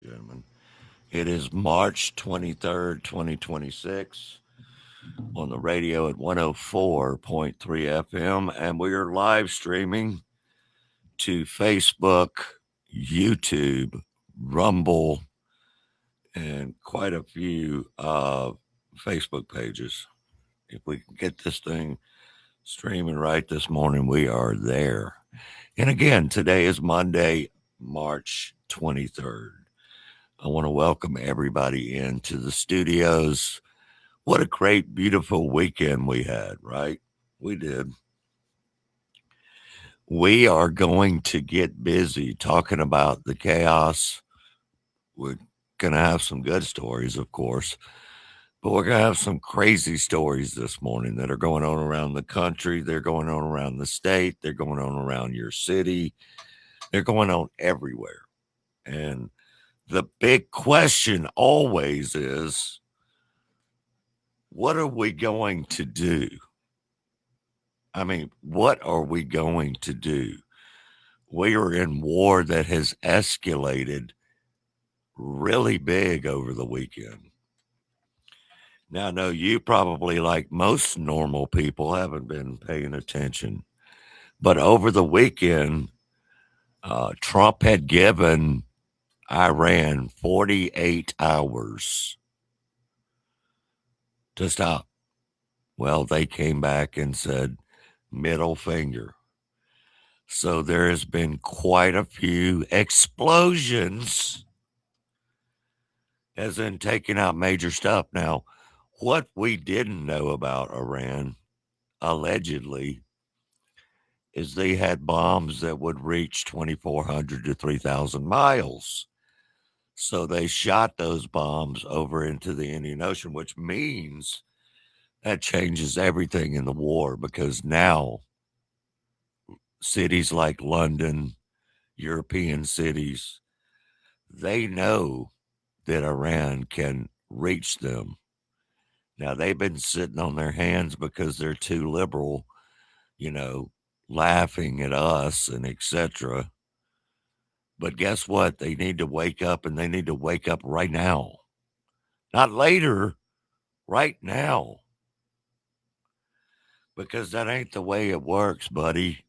gentlemen. It is March 23rd, 2026 on the radio at 104.3 FM, and we are live streaming to Facebook, YouTube, Rumble, and quite a few Facebook pages. If we can get this thing streaming right this morning, we are there. And again, today is Monday, March 23rd. I want to welcome everybody into the studios. What a great, beautiful weekend we had, right? We did. We are going to get busy talking about the chaos. We're going to have some good stories, of course, but we're going to have some crazy stories this morning that are going on around the country. They're going on around the state. They're going on around your city. They're going on everywhere. And the big question always is, what are we going to do? I mean, what are we going to do? We are in war that has escalated really big over the weekend. Now, I know you probably, like most normal people, haven't been paying attention, but over the weekend, Trump had given Iran 48 hours to stop. Well, they came back and said, middle finger. So there has been quite a few explosions, as in taking out major stuff. Now, what we didn't know about Iran, allegedly, is they had bombs that would reach 2,400 to 3,000 miles. So they shot those bombs over into the Indian Ocean, which means that changes everything in the war because now cities like London, European cities, they know that Iran can reach them. Now, they've been sitting on their hands because they're too liberal, you know, laughing at us and etc. But guess what? They need to wake up, and they need to wake up right now. Not later, right now. Because that ain't the way it works, buddy.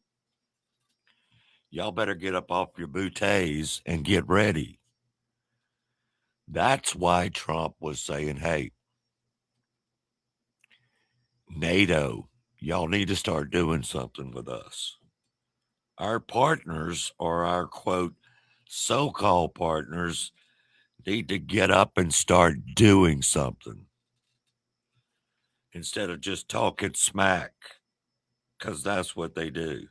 Y'all better get up off your bouteilles and get ready. That's why Trump was saying, hey, NATO, y'all need to start doing something with us. Our partners, or our quote, so called partners, need to get up and start doing something instead of just talking smack, because that's what they do.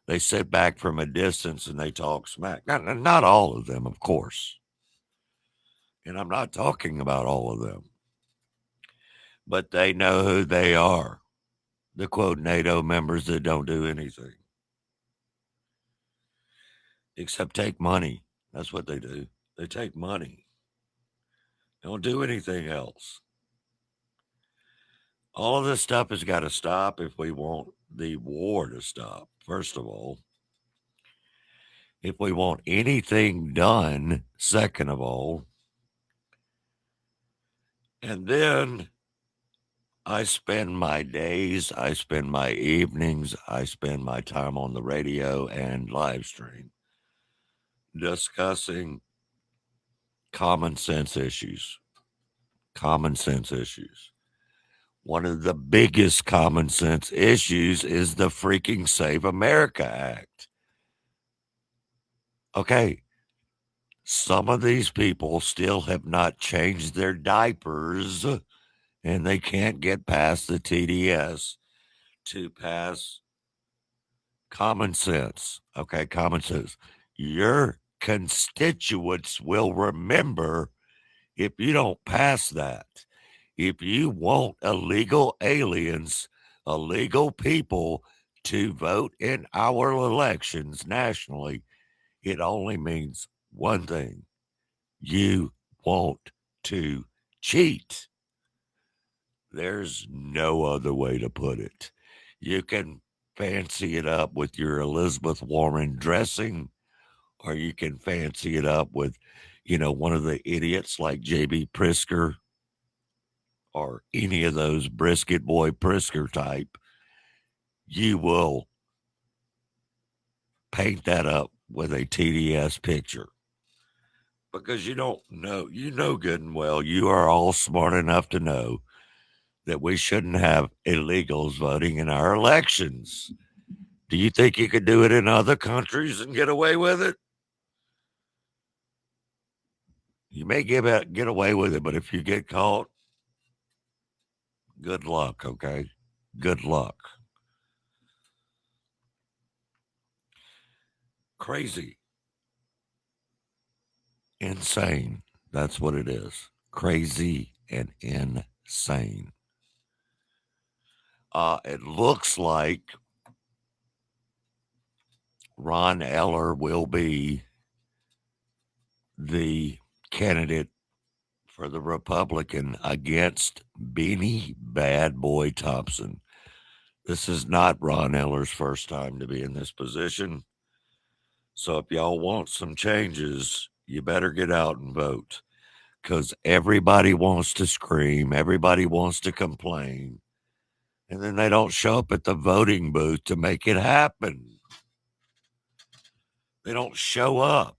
They sit back from a distance and they talk smack. Not all of them, of course. And I'm not talking about all of them, but they know who they are. The quote NATO members that don't do anything except take money. That's what they do. They take money. They don't do anything else. All of this stuff has got to stop if we want the war to stop, first of all. If we want anything done, second of all. And then I spend my days, I spend my evenings, I spend my time on the radio and live stream discussing common sense issues. Common sense issues. One of the biggest common sense issues is the freaking Save America Act. Okay, some of these people still have not changed their diapers and they can't get past the TDS to pass common sense. Okay, common sense. Your constituents will remember if you don't pass that. If you want illegal aliens, illegal people to vote in our elections nationally, it only means one thing. You want to cheat. There's no other way to put it. You can fancy it up with your Elizabeth Warren dressing, or you can fancy it up with one of the idiots like J.B. Prisker or any of those brisket boy Prisker type, you will paint that up with a TDS picture because you don't know, good and well, you are all smart enough to know that we shouldn't have illegals voting in our elections. Do you think you could do it in other countries and get away with it? You may get away with it, but if you get caught, good luck, okay? Good luck. Crazy. Insane. That's what it is. Crazy and insane. It looks like Ron Eller will be the candidate for the Republican against Beanie Bad Boy Thompson. This is not Ron Eller's first time to be in this position. So if y'all want some changes, you better get out and vote because everybody wants to scream, everybody wants to complain, and then they don't show up at the voting booth to make it happen. They don't show up.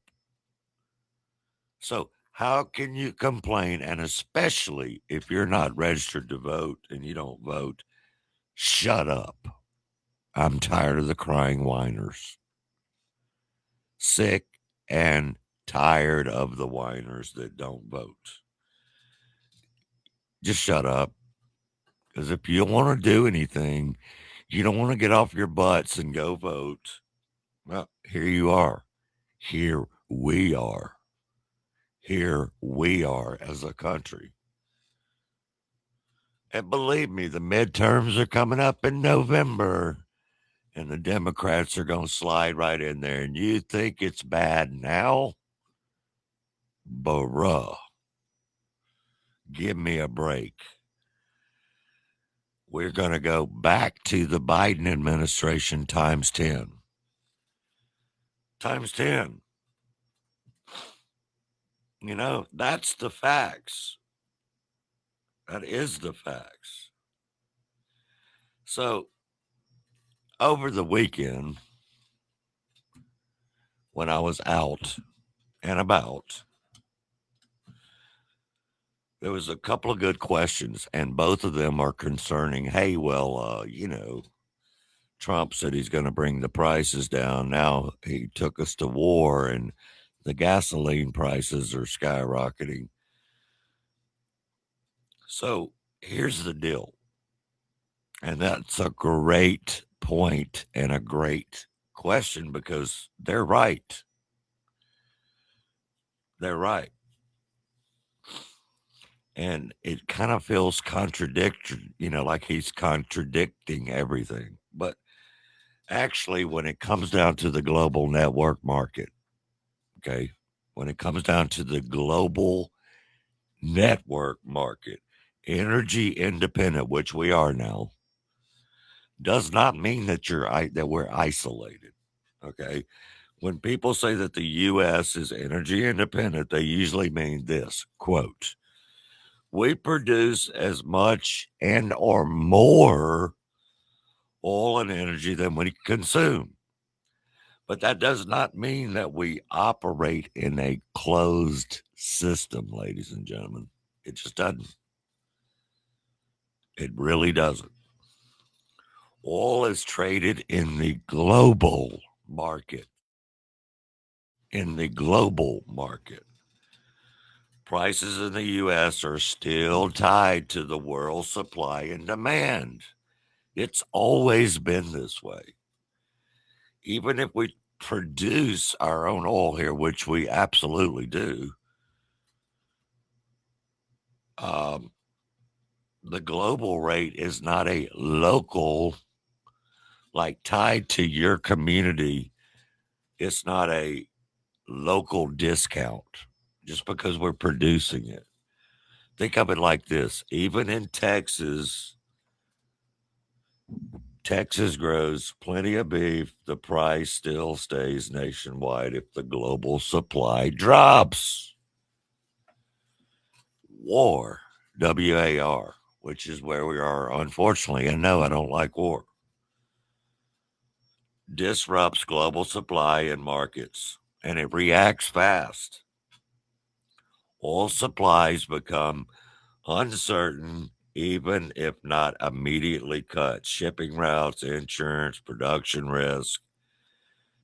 So how can you complain? And especially if you're not registered to vote and you don't vote, shut up. I'm tired of the crying whiners. Sick and tired of the whiners that don't vote. Just shut up. Because if you don't want to do anything, you don't want to get off your butts and go vote. Well, here you are. Here we are. Here we are as a country. And believe me, the midterms are coming up in November, and the Democrats are going to slide right in there. And you think it's bad now? Bruh. Give me a break. We're going to go back to the Biden administration times 10. Times 10. That's the facts. That is the facts. So, over the weekend, when I was out and about, there was a couple of good questions, and both of them are concerning, hey, well, Trump said he's going to bring the prices down. Now he took us to war, and the gasoline prices are skyrocketing. So here's the deal. And that's a great point and a great question because they're right. They're right. And it kind of feels contradictory, like he's contradicting everything. But actually, when it comes down to the global network market, okay, when it comes down to the global network market, energy independent, which we are now, does not mean that we're isolated. Okay. When people say that the U.S. is energy independent, they usually mean this quote, we produce as much and or more oil and energy than we consume. But that does not mean that we operate in a closed system, ladies and gentlemen. It just doesn't. It really doesn't. Oil is traded in the global market. In the global market. Prices in the U.S. are still tied to the world supply and demand. It's always been this way. Even if we produce our own oil here, which we absolutely do, the global rate is not a local, like tied to your community. It's not a local discount just because we're producing it. Think of it like this. Even in Texas, Texas grows plenty of beef. The price still stays nationwide if the global supply drops. war, WAR, which is where we are, unfortunately. And no, I don't like war. Disrupts global supply and markets, and it reacts fast. Oil supplies become uncertain, even if not immediately cut. Shipping routes, insurance, production risk,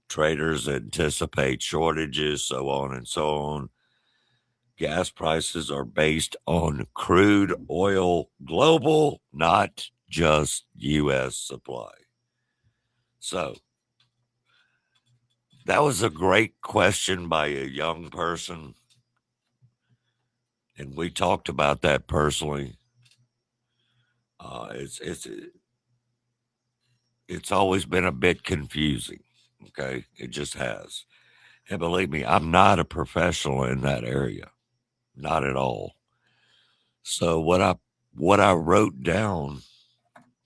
traders anticipate shortages, so on and so on. Gas prices are based on crude oil global, not just U.S. supply. So that was a great question by a young person. And we talked about that personally. It's always been a bit confusing. Okay, it just has. And believe me, I'm not a professional in that area, not at all. So what I wrote down,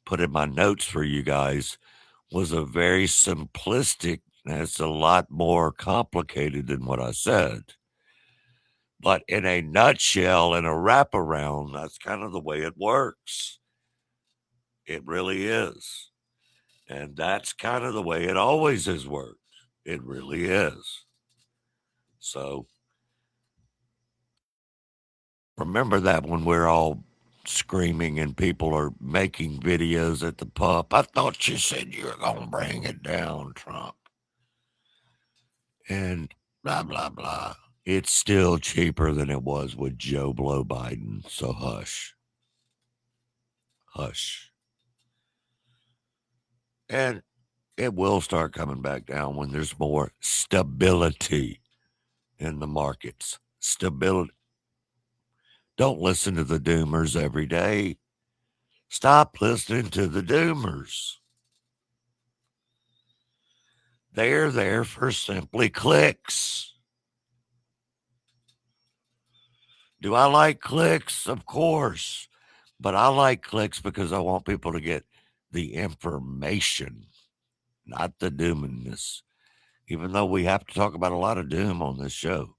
put in my notes for you guys, was a very simplistic. And it's a lot more complicated than what I said. But in a nutshell, in a wraparound, that's kind of the way it works. It really is. And that's kind of the way it always has worked. It really is. So remember that when we're all screaming and people are making videos at the pump. I thought you said you were going to bring it down, Trump. And blah, blah, blah. It's still cheaper than it was with Joe Blow Biden. So hush. Hush. And it will start coming back down when there's more stability in the markets. Stability. Don't listen to the doomers every day. Stop listening to the doomers. They're there for simply clicks. Do I like clicks? Of course. But I like clicks because I want people to get the information, not the doominess. Even though we have to talk about a lot of doom on this show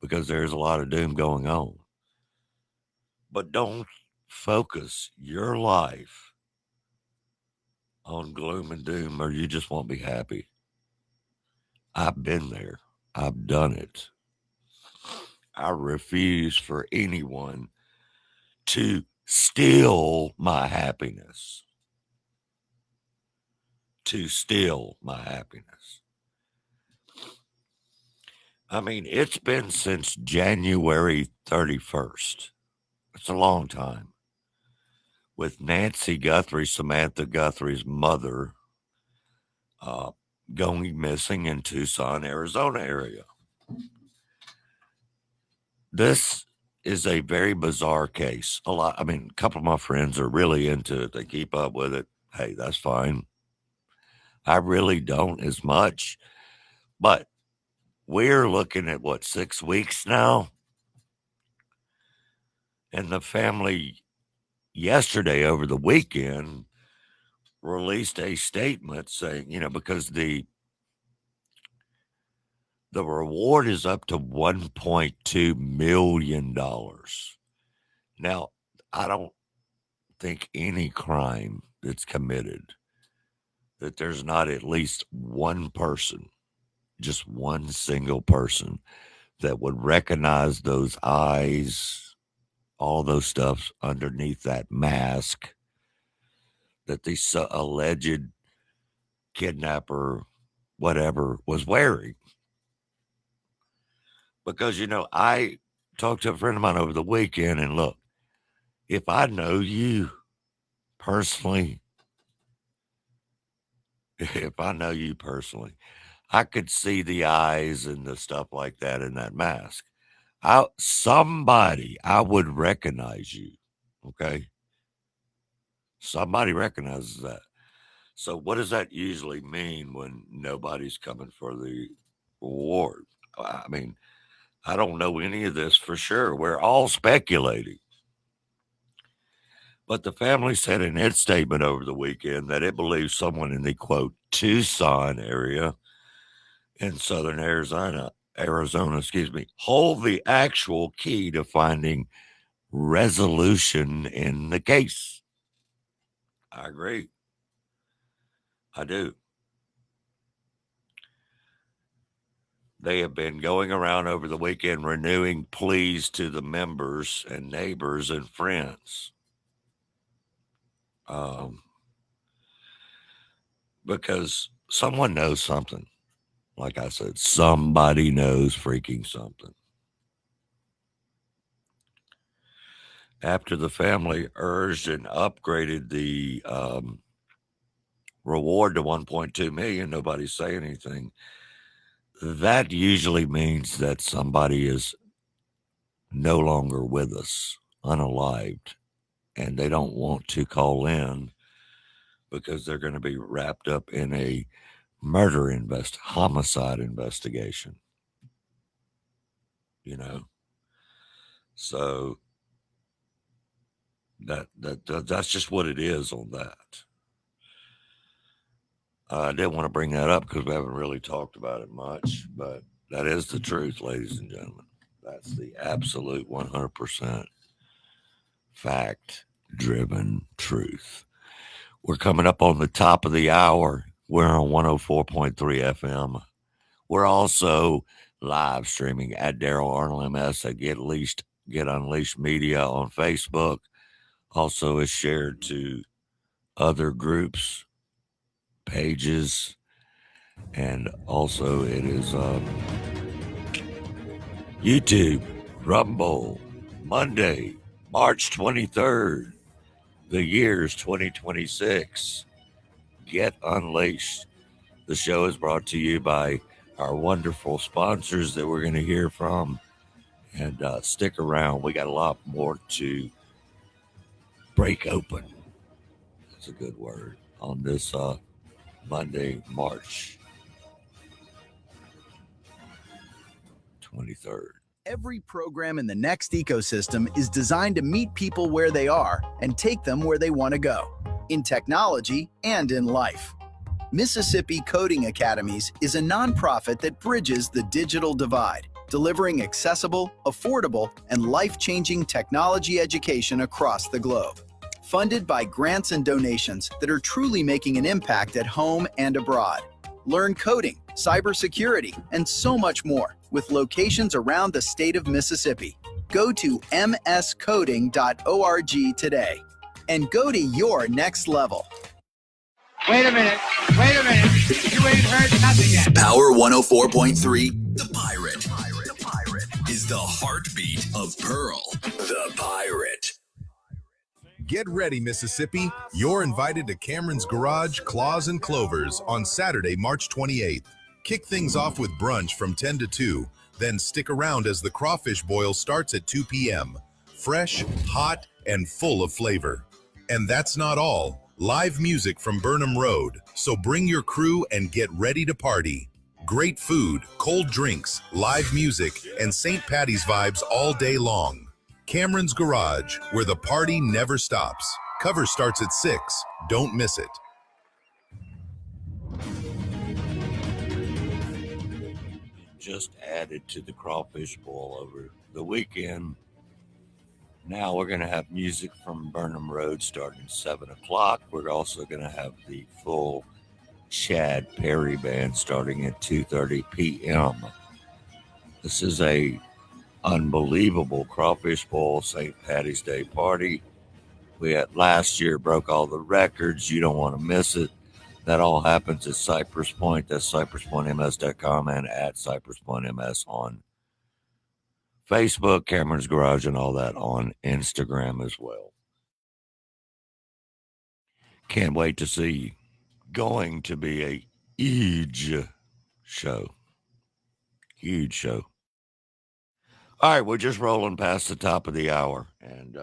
because there's a lot of doom going on. But don't focus your life on gloom and doom or you just won't be happy. I've been there. I've done it. I refuse for anyone to steal my happiness. To steal my happiness. I mean, it's been since January 31st. It's a long time. With Nancy Guthrie, Samantha Guthrie's mother, going missing in Tucson, Arizona area. This is a very bizarre case. A couple of my friends are really into it. They keep up with it. Hey, that's fine. I really don't as much. But we're looking at 6 weeks now? And the family yesterday over the weekend released a statement saying, because the reward is up to $1.2 million. Now, I don't think any crime that's committed that there's not at least one person, just one single person that would recognize those eyes, all those stuff underneath that mask that the alleged kidnapper, whatever, was wearing. Because, I talked to a friend of mine over the weekend, and look, if I know you personally, I could see the eyes and the stuff like that in that mask. I would recognize you. Okay. Somebody recognizes that. So what does that usually mean when nobody's coming for the reward? I mean, I don't know any of this for sure. We're all speculating. But the family said in its statement over the weekend that it believes someone in the quote Tucson area in southern Arizona, hold the actual key to finding resolution in the case. I agree. I do. They have been going around over the weekend renewing pleas to the members and neighbors and friends. Because someone knows something. Like I said, somebody knows freaking something. After the family urged and upgraded the reward to 1.2 million, nobody say anything. That usually means that somebody is no longer with us, unalived, and they don't want to call in because they're going to be wrapped up in a homicide investigation. So that's just what it is on that. I didn't want to bring that up because we haven't really talked about it much, but that is the truth, ladies and gentlemen. That's the absolute 100% fact-driven truth. We're coming up on the top of the hour. We're on 104.3 FM. We're also live streaming at Darrell Arnold MS at Get Unleashed Media on Facebook. Also is shared to other groups, pages, and also it is YouTube, Rumble, Monday, March 23rd. The year's 2026. Get Unleashed. The show is brought to you by our wonderful sponsors that we're going to hear from. And stick around. We got a lot more to break open. That's a good word. On this Monday, March 23rd. Every program in the Next ecosystem is designed to meet people where they are and take them where they want to go, in technology and in life. Mississippi Coding Academies is a nonprofit that bridges the digital divide, delivering accessible, affordable, and life-changing technology education across the globe. Funded by grants and donations that are truly making an impact at home and abroad. Learn coding, cybersecurity, and so much more with locations around the state of Mississippi. Go to mscoding.org today and go to your next level. Wait a minute. You ain't heard nothing yet. Power 104.3, The Pirate. The Pirate is the heartbeat of Pearl. The Pirate. Get ready, Mississippi. You're invited to Cameron's Garage, Claws and Clovers on Saturday, March 28th. Kick things off with brunch from 10 to 2. Then stick around as the crawfish boil starts at 2 p.m. Fresh, hot, and full of flavor. And that's not all. Live music from Burnham Road. So bring your crew and get ready to party. Great food, cold drinks, live music, and St. Patty's vibes all day long. Cameron's Garage, where the party never stops. Cover starts at 6. Don't miss it. Just added to the crawfish boil over the weekend. Now we're going to have music from Burnham Road starting at 7 o'clock. We're also going to have the full Chad Perry Band starting at 2:30 p.m. This is a unbelievable crawfish boil St. Patty's Day party. We had last year broke all the records. You don't want to miss it. That all happens at Cypress Point. That's cypresspointms.com and at Cypress Point MS on Facebook, Cameron's Garage, and all that on Instagram as well. Can't wait to see you. Going to be a huge show. Huge show. All right, we're just rolling past the top of the hour, and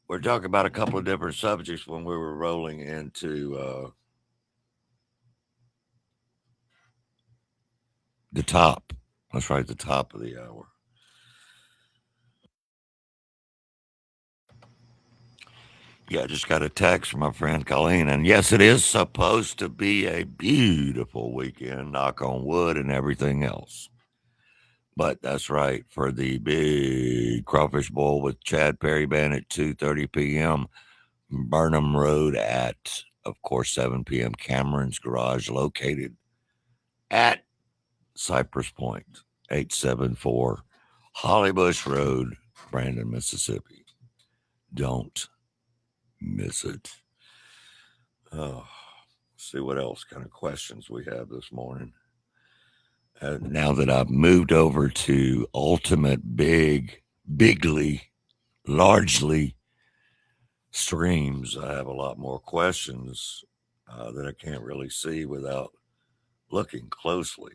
we're talking about a couple of different subjects when we were rolling into the top. That's right, the top of the hour. Yeah, I just got a text from my friend Colleen, and yes, it is supposed to be a beautiful weekend, knock on wood and everything else. But that's right, for the big crawfish boil with Chad Perry Band at 2:30 p.m. Burnham Road at, of course, 7 p.m. Cameron's Garage, located at Cypress Point, 874 Hollybush Road, Brandon, Mississippi. Don't miss it. Oh, see what else kind of questions we have this morning. Now that I've moved over to Ultimate Bigly, largely streams, I have a lot more questions that I can't really see without looking closely.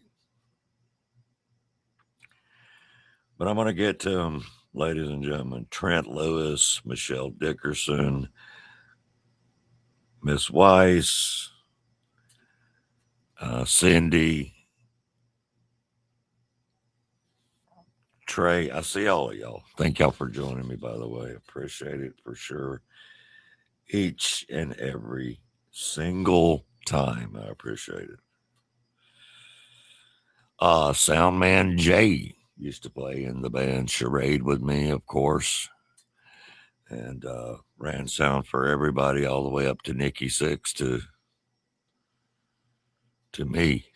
But I'm going to get to them, ladies and gentlemen. Trent Lewis, Michelle Dickerson, Miss Weiss, Cindy, Trey. I see all of y'all. Thank y'all for joining me, by the way. Appreciate it for sure. Each and every single time. I appreciate it. Soundman Jay used to play in the band Charade with me, of course, and ran sound for everybody all the way up to Nikki Six to me.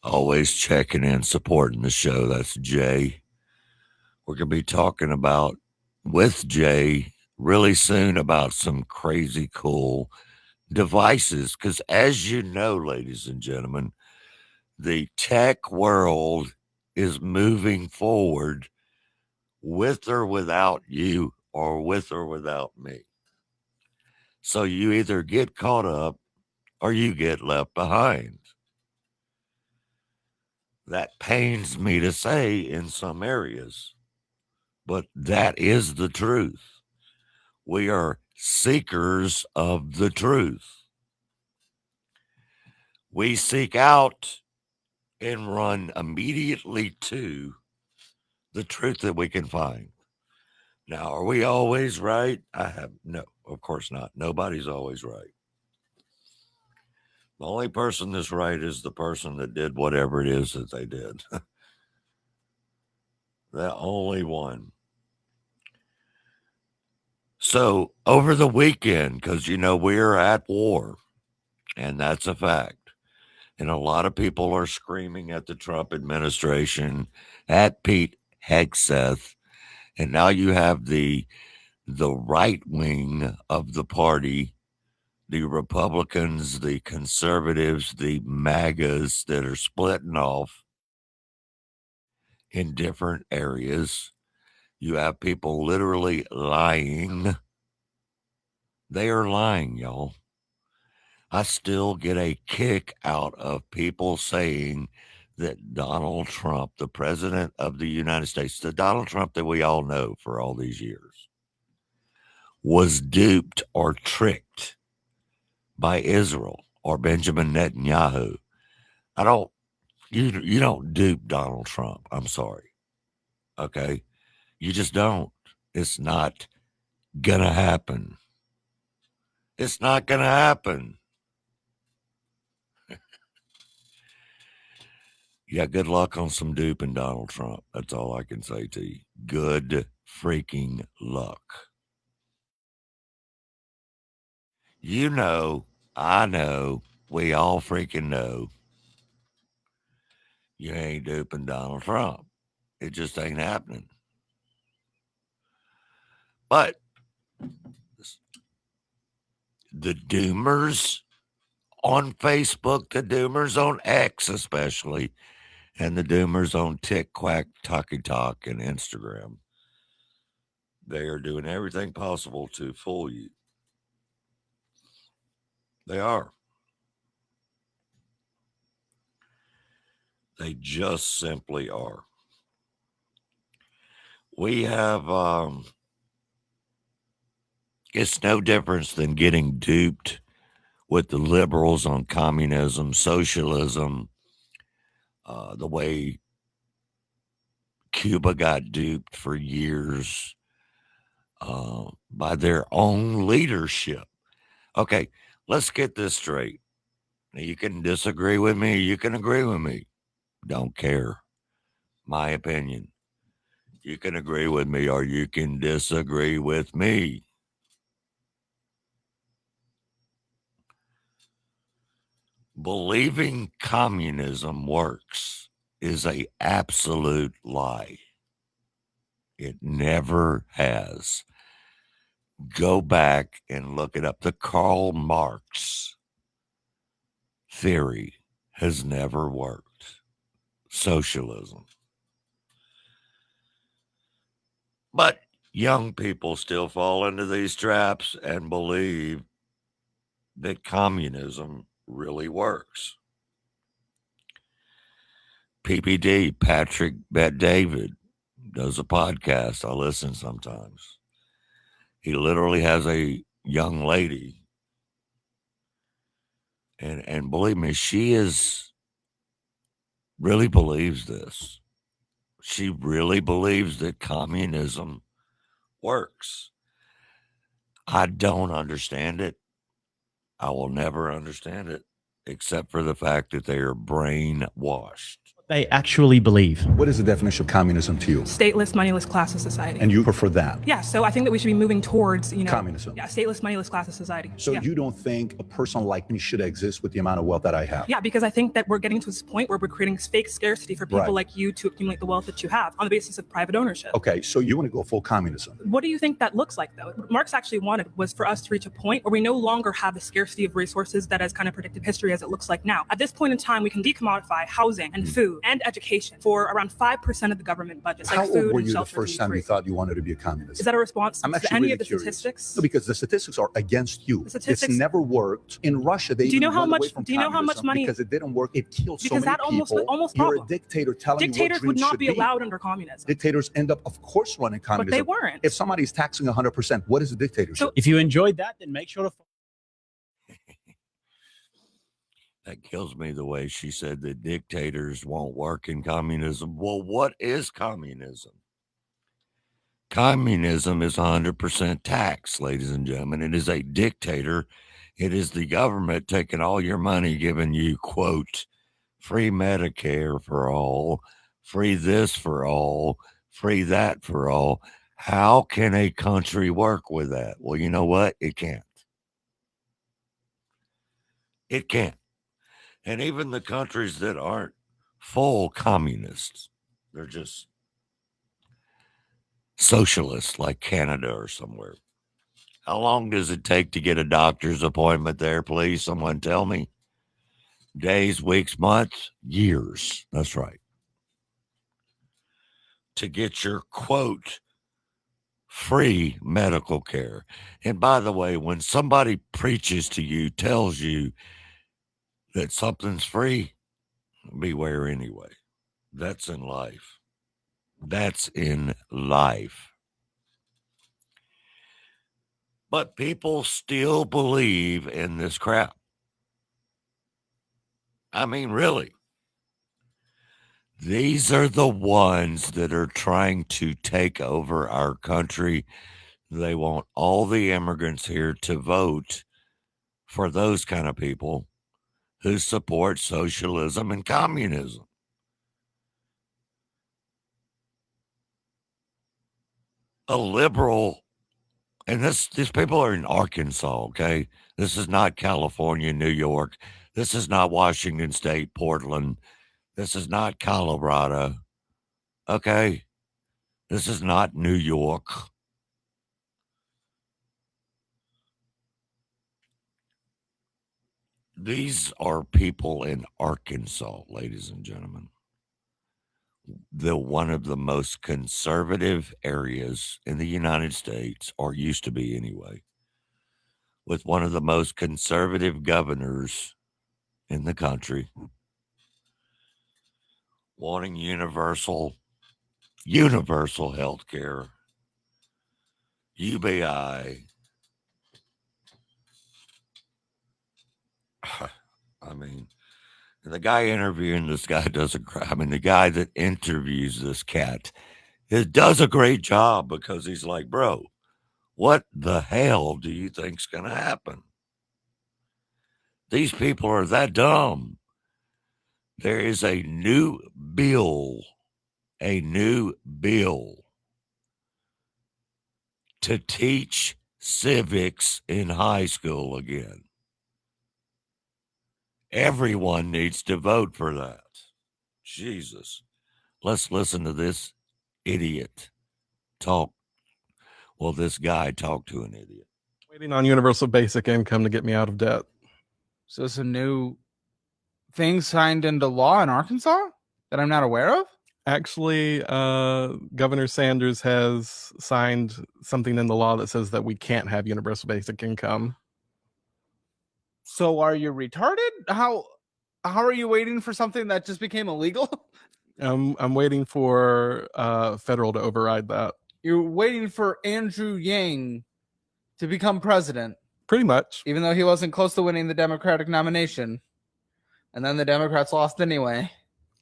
Always checking in, supporting the show. That's Jay. We're going to be talking about with Jay really soon about some crazy cool devices, because as you know, ladies and gentlemen, the tech world is moving forward with or without you, or with or without me. So you either get caught up or you get left behind. That pains me to say in some areas, but that is the truth. We are seekers of the truth. We seek out and run immediately to the truth that we can find. Now, are we always right? No, of course not. Nobody's always right. The only person that's right is the person that did whatever it is that they did. The only one. So over the weekend, because we're at war, and that's a fact. And a lot of people are screaming at the Trump administration, at Pete Hegseth, and now you have the right wing of the party, the Republicans, the conservatives, the MAGAs that are splitting off in different areas. You have people literally lying. They are lying, y'all. I still get a kick out of people saying that Donald Trump, the president of the United States, the Donald Trump that we all know for all these years, was duped or tricked by Israel or Benjamin Netanyahu. You don't dupe Donald Trump. I'm sorry. Okay. You just don't. It's not gonna happen. It's not gonna happen. Yeah, good luck on some duping Donald Trump. That's all I can say to you. Good freaking luck. You know, I know, we all freaking know you ain't duping Donald Trump. It just ain't happening. But the doomers on Facebook, the doomers on X especially, and the doomers on Tick Quack, Talky Talk, and Instagram, they are doing everything possible to fool you. They are. They just simply are. We have, it's no difference than getting duped with the liberals on communism, socialism, the way Cuba got duped for years by their own leadership. Okay, let's get this straight. You can disagree with me, you can agree with me. Don't care. My opinion. You can agree with me or you can disagree with me. Believing communism works is a absolute lie. It never has. Go back and look it up. The Karl Marx theory has never worked. Socialism. But young people still fall into these traps and believe that communism really works. PPD, Patrick Bet David, does a podcast. I listen sometimes. He literally has a young lady, and believe me, she really believes this. She really believes that communism works. I don't understand it. I will never understand it, except for the fact that they are brainwashed. They actually believe. What is the definition of communism to you? Stateless, moneyless class of society. And you prefer that? Yeah, so I think that we should be moving towards, communism. Yeah, stateless, moneyless class of society. So yeah. You don't think a person like me should exist with the amount of wealth that I have? Yeah, because I think that we're getting to this point where we're creating fake scarcity for people like you to accumulate the wealth that you have on the basis of private ownership. Okay, so you want to go full communism. What do you think that looks like, though? What Marx actually wanted was for us to reach a point where we no longer have the scarcity of resources that has kind of predicted history as it looks like now. At this point in time, we can decommodify housing and food and education for around 5% of the government budget. How like food old were and you the shelter first time you thought you wanted to be a communist? Is that a response I'm to actually any really of the curious. statistics? No, because the statistics are against you. The statistics- It's never worked. In Russia, they Do you know even how went much- away from do you know how much communism money- because it didn't work. It killed so Because many that almost- people. almost You're problem. a dictator telling Dictators you what would dreams not should be allowed under communism. Dictators end up, of course, running communism. But they weren't. If somebody's taxing 100%, what is a dictatorship? So- If you enjoyed that, then make sure to That kills me the way she said that dictators won't work in communism. Well, what is communism? Communism is 100% tax, ladies and gentlemen. It is a dictator. It is the government taking all your money, giving you, quote, free Medicare for all, free this for all, free that for all. How can a country work with that? Well, you know what? It can't. It can't. And even the countries that aren't full communists, they're just socialists like Canada or somewhere. How long does it take to get a doctor's appointment there, please? Someone tell me. Days, weeks, months, years. That's right. To get your, quote, free medical care. And by the way, when somebody preaches to you, tells you that something's free, beware anyway. That's in life. That's in life. But people still believe in this crap. I mean, really. These are the ones that are trying to take over our country. They want all the immigrants here to vote for those kind of people who support socialism and communism. A liberal, and these people are in Arkansas, okay? This is not California, New York. This is not Washington State, Portland. This is not Colorado, okay? This is not New York. These are people in Arkansas, ladies and gentlemen. One of the most conservative areas in the United States, or used to be anyway, with one of the most conservative governors in the country, wanting universal health care, UBI. I mean, the guy interviewing this guy doesn't cry. I mean, the guy that interviews this cat does a great job because he's like, bro, what the hell do you think's going to happen? These people are that dumb. There is a new bill to teach civics in high school again. Everyone needs to vote for that. Jesus. Let's listen to this idiot talk. Well, this guy talked to an idiot. Waiting on universal basic income to get me out of debt. So it's a new thing signed into law in Arkansas that I'm not aware of? Actually, Governor Sanders has signed something in the law that says that we can't have universal basic income. So are you retarded? How are you waiting for something that just became illegal? I'm waiting for federal to override that. You're waiting for Andrew Yang to become president. Pretty much. Even though he wasn't close to winning the Democratic nomination. And then the Democrats lost anyway.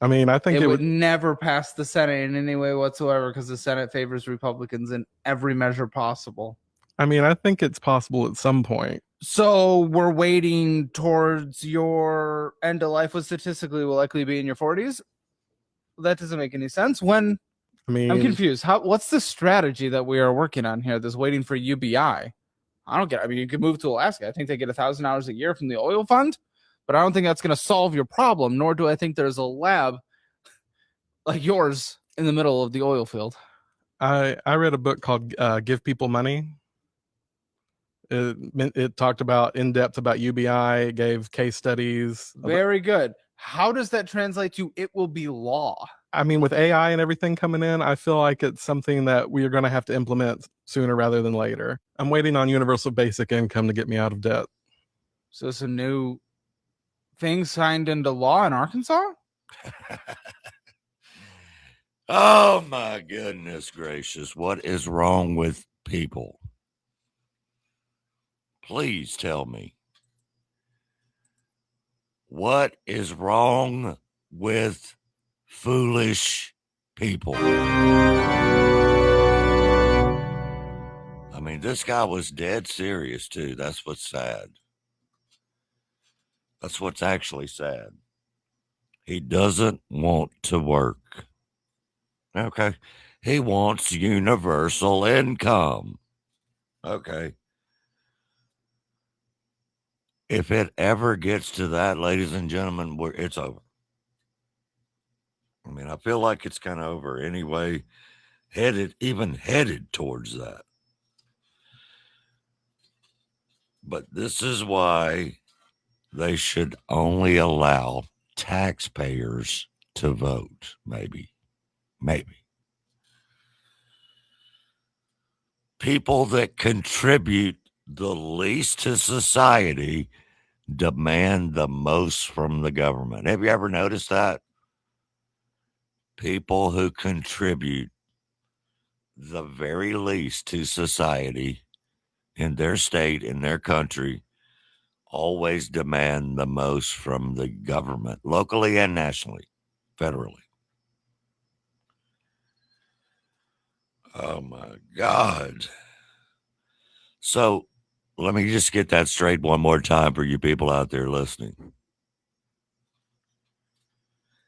I mean, I think it would never pass the Senate in any way whatsoever because the Senate favors Republicans in every measure possible. I mean, I think it's possible at some point. So we're waiting towards your end of life, which statistically will likely be in your 40s. That doesn't make any sense. I'm confused. What's the strategy that we are working on here? This waiting for UBI. I don't get it. I mean, you can move to Alaska. I think they get $1,000 a year from the oil fund, but I don't think that's going to solve your problem, nor do I think there's a lab like yours in the middle of the oil field. I read a book called Give People Money. It talked about in depth about UBI. It gave case studies. Very good. How does that translate to it will be law? I mean, with AI and everything coming in, I feel like it's something that we are going to have to implement sooner rather than later. I'm waiting on universal basic income to get me out of debt. So it's a new thing signed into law in Arkansas? Oh my goodness gracious. What is wrong with people? Please tell me. What is wrong with foolish people? I mean, this guy was dead serious too. That's what's sad. That's what's actually sad. He doesn't want to work. Okay. He wants universal income. Okay. If it ever gets to that, ladies and gentlemen, it's over. I mean, I feel like it's kind of over anyway, headed towards that. But this is why they should only allow taxpayers to vote, maybe. People that contribute the least to society demand the most from the government. Have you ever noticed that? People who contribute the very least to society in their state, in their country, always demand the most from the government, locally and nationally, federally. Oh my God. So let me just get that straight one more time for you people out there listening.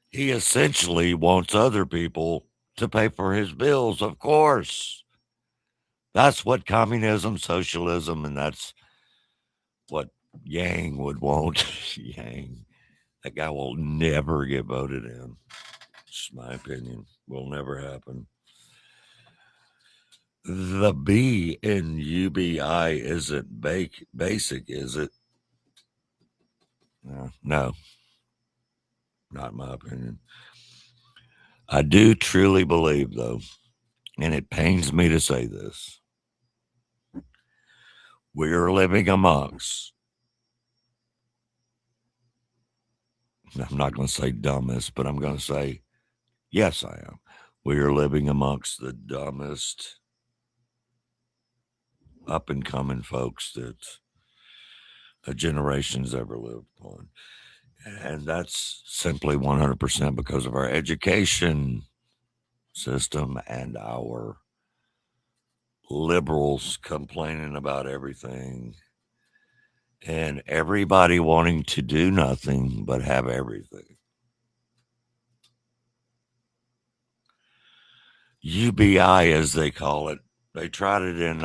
He essentially wants other people to pay for his bills, of course. That's what communism, socialism, and that's what Yang would want. Yang. That guy will never get voted in. It's my opinion. Will never happen. The B in UBI isn't basic, is it? No. Not in my opinion. I do truly believe, though, and it pains me to say this, we are living amongst, I'm not going to say dumbest, but I'm going to say, yes, I am. We are living amongst the dumbest up-and-coming folks that a generation's ever lived on. And that's simply 100% because of our education system and our liberals complaining about everything and everybody wanting to do nothing but have everything. UBI, as they call it. They tried it in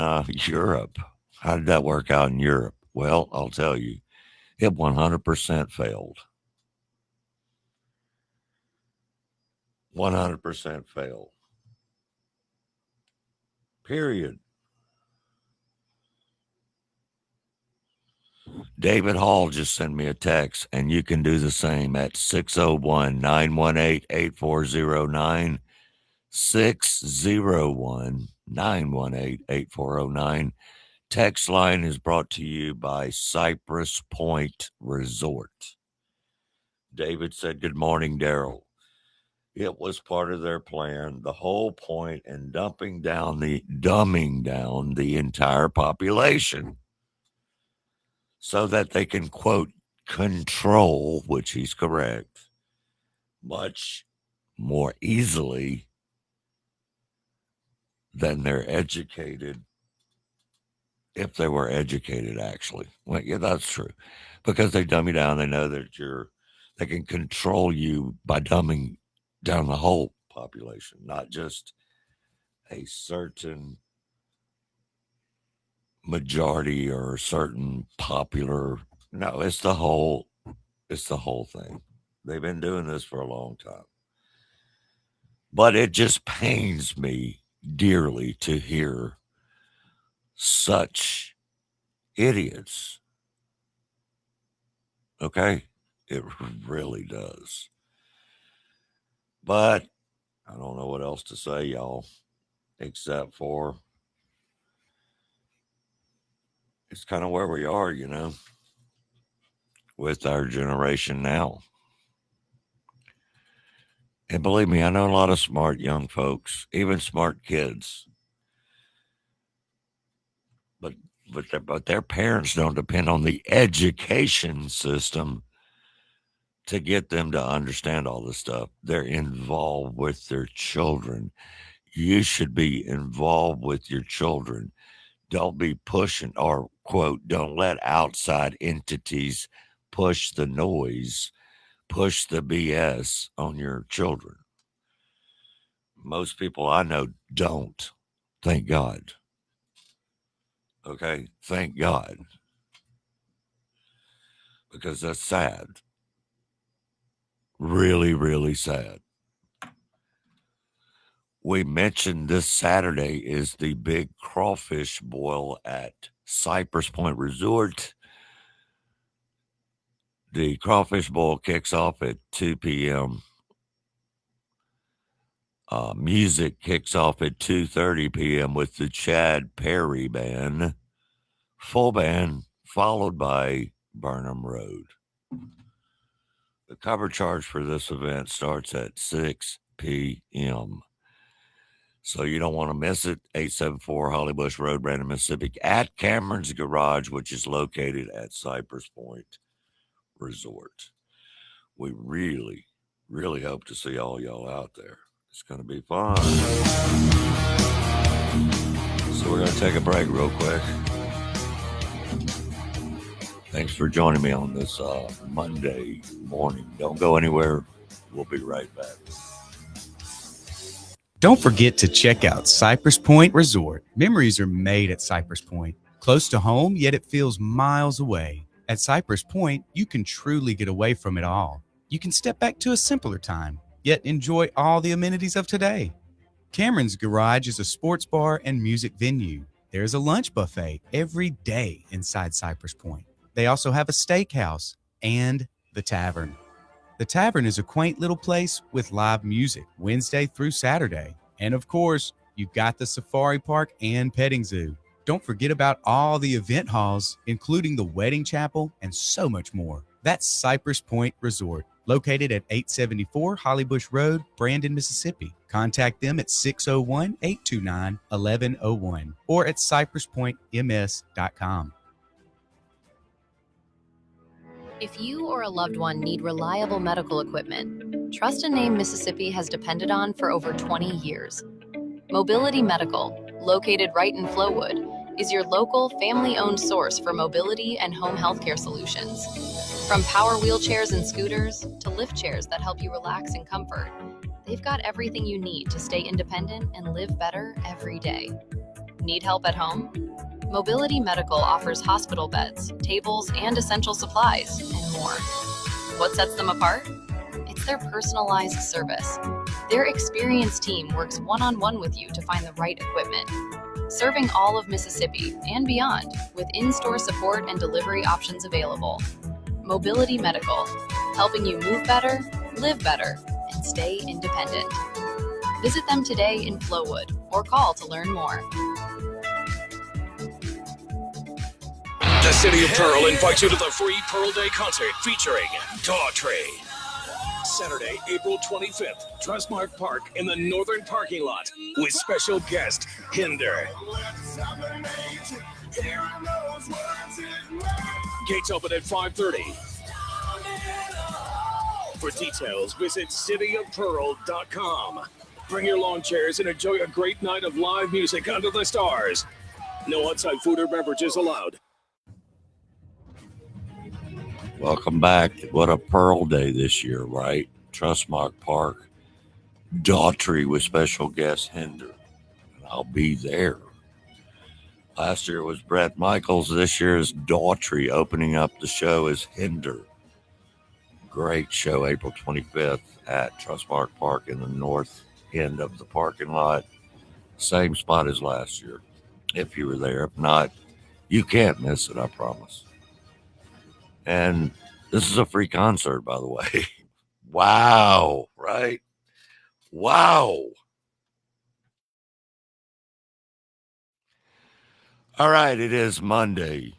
Europe. How did that work out in Europe? Well, I'll tell you, it 100% failed. 100% failed. Period. David Hall just sent me a text, and you can do the same at 601-918-8409. 601-918-8409. Text line is brought to you by Cypress Point Resort. David said, "Good morning, Darrell." It was part of their plan. The whole point in dumbing down the entire population so that they can, quote, control, which he's correct, much more easily than they're educated, if they were educated, actually. Well, yeah, that's true. Because they dumb you down, they know that they can control you by dumbing down the whole population, not just a certain majority or a certain popular. No, it's the whole thing. They've been doing this for a long time. But it just pains me dearly to hear such idiots. Okay? It really does. But I don't know what else to say, y'all, except for it's kind of where we are, with our generation now. And believe me, I know a lot of smart young folks, even smart kids. But their parents don't depend on the education system to get them to understand all this stuff. They're involved with their children. You should be involved with your children. Don't be pushing, or quote, don't let outside entities push the noise, push the BS on your children. Most people I know don't. Thank God. Okay? Thank God. Because that's sad. Really, really sad. We mentioned this Saturday is the big crawfish boil at Cypress Point Resort. The crawfish boil kicks off at 2 p.m. Music kicks off at 2:30 p.m. with the Chad Perry Band. Full band, followed by Burnham Road. The cover charge for this event starts at 6 p.m. So you don't want to miss it. 874 Holly Bush Road, Brandon, Mississippi, at Cameron's Garage, which is located at Cypress Point Resort. We really, really hope to see all y'all out there. It's going to be fun. So we're going to take a break real quick. Thanks for joining me on this Monday morning. Don't go anywhere. We'll be right back. Don't forget to check out Cypress Point Resort. Memories are made at Cypress Point. Close to home, yet it feels miles away. At Cypress Point, you can truly get away from it all. You can step back to a simpler time, yet enjoy all the amenities of today. Cameron's Garage is a sports bar and music venue. There's a lunch buffet every day inside Cypress Point. They also have a steakhouse and the Tavern. The Tavern is a quaint little place with live music Wednesday through Saturday. And of course, you've got the Safari Park and Petting Zoo. Don't forget about all the event halls, including the Wedding Chapel and so much more. That's Cypress Point Resort, located at 874 Holly Bush Road, Brandon, Mississippi. Contact them at 601-829-1101 or at cypresspointms.com. If you or a loved one need reliable medical equipment, Trust and Name Mississippi has depended on for over 20 years. Mobility Medical, located right in Flowood, is your local family-owned source for mobility and home healthcare solutions. From power wheelchairs and scooters to lift chairs that help you relax in comfort, they've got everything you need to stay independent and live better every day. Need help at home? Mobility Medical offers hospital beds, tables, and essential supplies, and more. What sets them apart? It's their personalized service. Their experienced team works one-on-one with you to find the right equipment. Serving all of Mississippi and beyond with in-store support and delivery options available. Mobility Medical, helping you move better, live better, and stay independent. Visit them today in Flowood or call to learn more. The City of Pearl invites you to the free Pearl Day concert featuring Daughtry. Saturday, April 25th, Trustmark Park in the northern parking lot with special guest Hinder. Gates open at 5:30. For details, visit cityofpearl.com. Bring your lawn chairs and enjoy a great night of live music under the stars. No outside food or beverages allowed. Welcome back. What a Pearl Day this year, right? Trustmark Park, Daughtry with special guest Hinder. I'll be there. Last year was Brett Michaels. This year is Daughtry. Opening up the show is Hinder. Great show, April 25th at Trustmark Park in the north end of the parking lot. Same spot as last year, if you were there. If not, you can't miss it, I promise. And this is a free concert, by the way. Wow, right? Wow. All right, it is Monday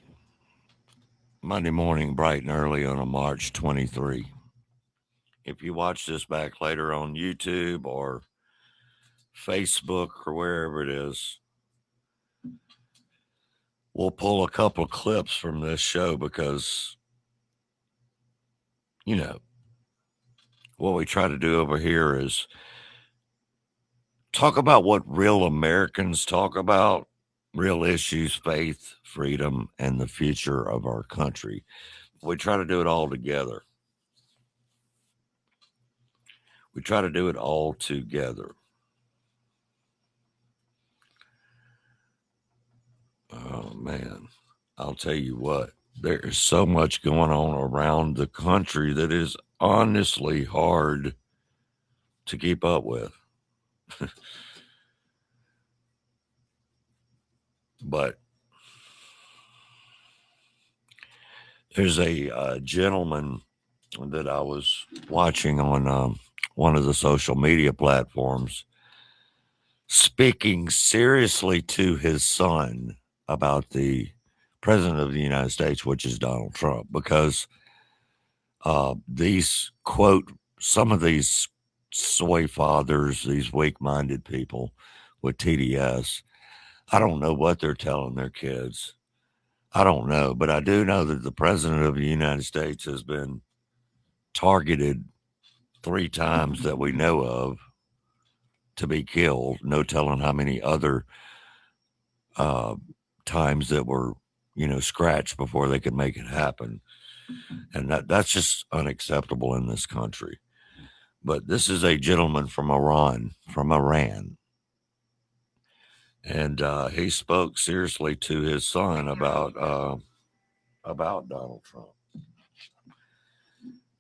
morning, bright and early on a March 23. If you watch this back later on YouTube or Facebook or wherever it is, we'll pull a couple of clips from this show because, you know, what we try to do over here is talk about what real Americans talk about, real issues, faith, freedom, and the future of our country. We try to do it all together. We try to do it all together. Oh, man. I'll tell you what. There is so much going on around the country that is honestly hard to keep up with. But there's a gentleman that I was watching on one of the social media platforms speaking seriously to his son about the president of the United States, which is Donald Trump, because these, quote, some of these soy fathers, these weak-minded people with TDS, I don't know what they're telling their kids. I don't know, but I do know that the president of the United States has been targeted 3 times that we know of to be killed. No telling how many other times that were, scratched before they could make it happen. And that's just unacceptable in this country. But this is a gentleman from Iran. And he spoke seriously to his son about Donald Trump.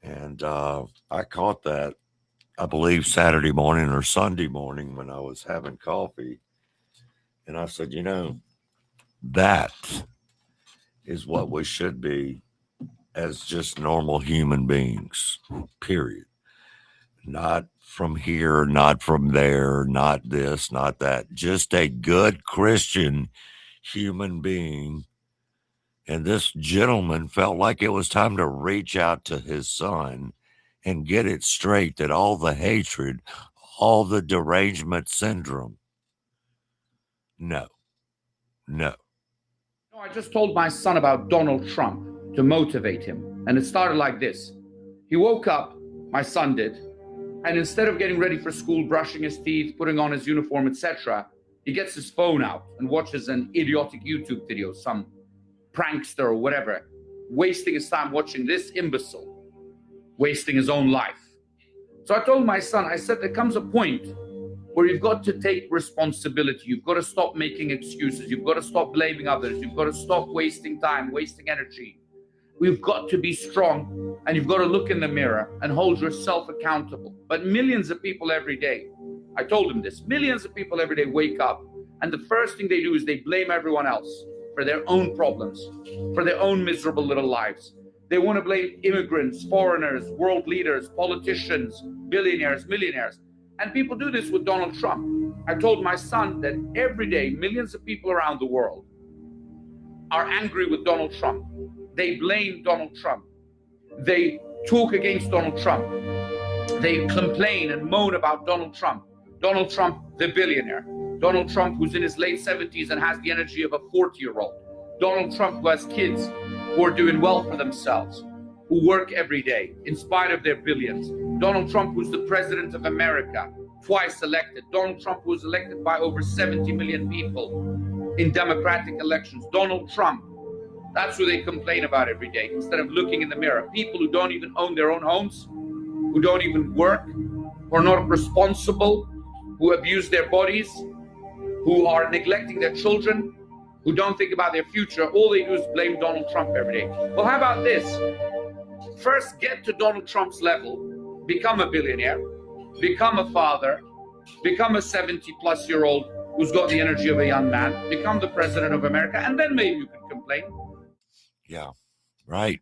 And I caught that, I believe, Saturday morning or Sunday morning when I was having coffee. And I said, that is what we should be as just normal human beings, period. Not from here, not from there, not this, not that. Just a good Christian human being. And this gentleman felt like it was time to reach out to his son and get it straight that all the hatred, all the derangement syndrome. No. I just told my son about Donald Trump to motivate him. And it started like this. He woke up, my son did, and instead of getting ready for school, brushing his teeth, putting on his uniform, etc., He gets his phone out and watches an idiotic YouTube video, some prankster or whatever, wasting his time watching this imbecile, wasting his own life. So I told my son, I said, there comes a point where you've got to take responsibility. You've got to stop making excuses. You've got to stop blaming others. You've got to stop wasting time, wasting energy. We've got to be strong, and you've got to look in the mirror and hold yourself accountable. But millions of people every day, I told him this, millions of people every day wake up, and the first thing they do is they blame everyone else for their own problems, for their own miserable little lives. They want to blame immigrants, foreigners, world leaders, politicians, billionaires, millionaires. And people do this with Donald Trump. I told my son that every day, millions of people around the world are angry with Donald Trump. They blame Donald Trump. They talk against Donald Trump. They complain and moan about Donald Trump. Donald Trump, the billionaire. Donald Trump, who's in his late 70s and has the energy of a 40-year-old. Donald Trump, who has kids who are doing well for themselves, who work every day in spite of their billions. Donald Trump, who's the president of America, twice elected. Donald Trump, who was elected by over 70 million people in democratic elections. Donald Trump. That's who they complain about every day instead of looking in the mirror. People who don't even own their own homes, who don't even work, who are not responsible, who abuse their bodies, who are neglecting their children, who don't think about their future. All they do is blame Donald Trump every day. Well, how about this? First, get to Donald Trump's level, become a billionaire, become a father, become a 70-plus-year-old who's got the energy of a young man, become the president of America, and then maybe you can complain. Yeah, right.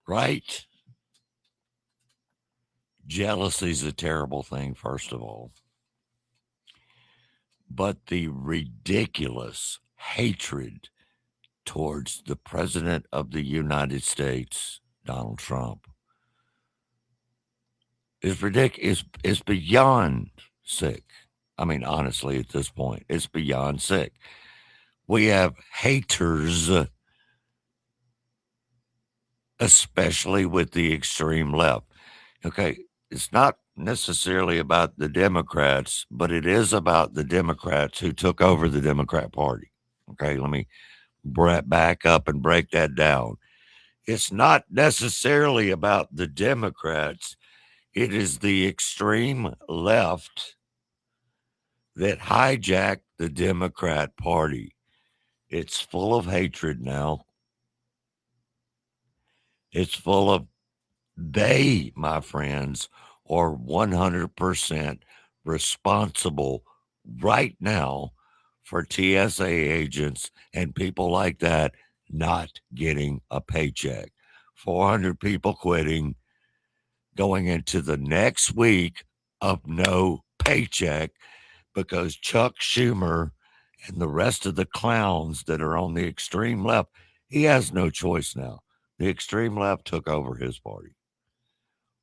Right. Jealousy is a terrible thing, first of all. But the ridiculous hatred towards the President of the United States, Donald Trump, is ridiculous. It's beyond sick. I mean, honestly, at this point, it's beyond sick. We have haters, especially with the extreme left. Okay, it's not necessarily about the Democrats, but it is about the Democrats who took over the Democrat Party. Okay, let me back up and break that down. It's not necessarily about the Democrats. It is the extreme left that hijacked the Democrat Party. It's full of hatred now. It's full of they, my friends, are 100% responsible right now for TSA agents and people like that not getting a paycheck. 400 people quitting, going into the next week of no paycheck because Chuck Schumer and the rest of the clowns that are on the extreme left, he has no choice now. The extreme left took over his party.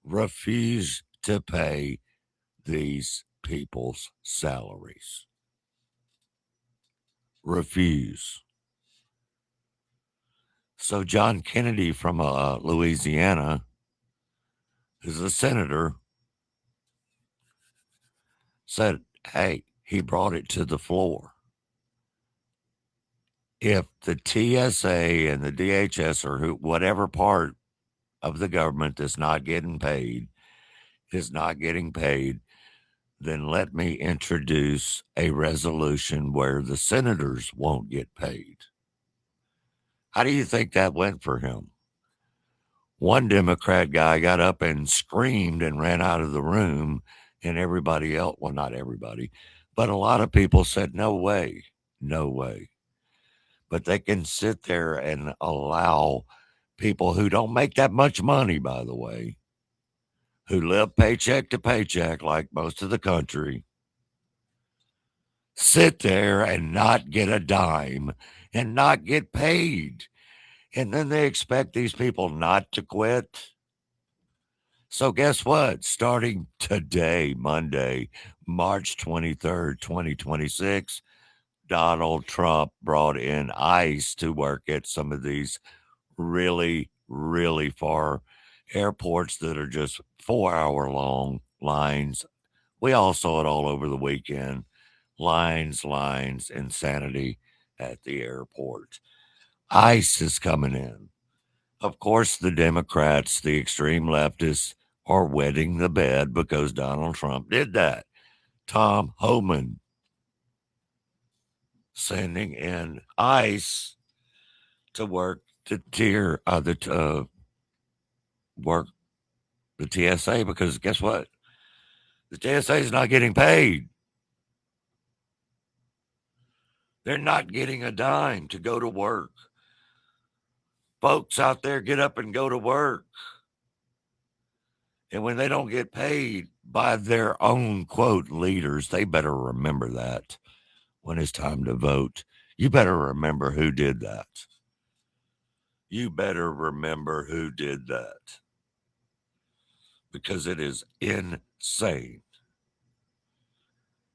Refuse to pay these people's salaries. Refuse. So John Kennedy from Louisiana, who's a senator, said, hey, he brought it to the floor. If the TSA and the DHS or whatever part of the government that's not getting paid is not getting paid, then let me introduce a resolution where the senators won't get paid. How do you think that went for him? One Democrat guy got up and screamed and ran out of the room, and everybody else, well, not everybody, but a lot of people said, no way, no way. But they can sit there and allow people who don't make that much money, by the way, who live paycheck to paycheck like most of the country, sit there and not get a dime and not get paid. And then they expect these people not to quit. So guess what? Starting today, Monday, March 23rd, 2026, Donald Trump brought in ICE to work at some of these really, really far airports that are just 4-hour long lines. We all saw it all over the weekend. lines, insanity at the airport. ICE is coming in. Of course, the Democrats, the extreme leftists, are wetting the bed because Donald Trump did that. Tom Homan sending in ICE to work work the TSA, because guess what? The TSA is not getting paid. They're not getting a dime to go to work. Folks out there, get up and go to work. And when they don't get paid by their own, quote, leaders, they better remember that when it's time to vote. You better remember who did that. You better remember who did that. Because it is insane.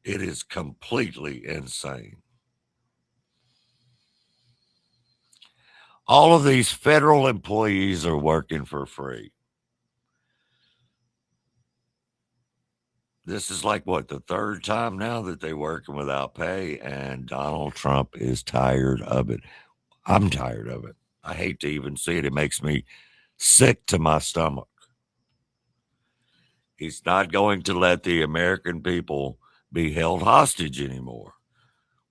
It is completely insane. All of these federal employees are working for free. This is like, what, the third time now that they're working without pay, and Donald Trump is tired of it. I'm tired of it. I hate to even see it. It makes me sick to my stomach. He's not going to let the American people be held hostage anymore.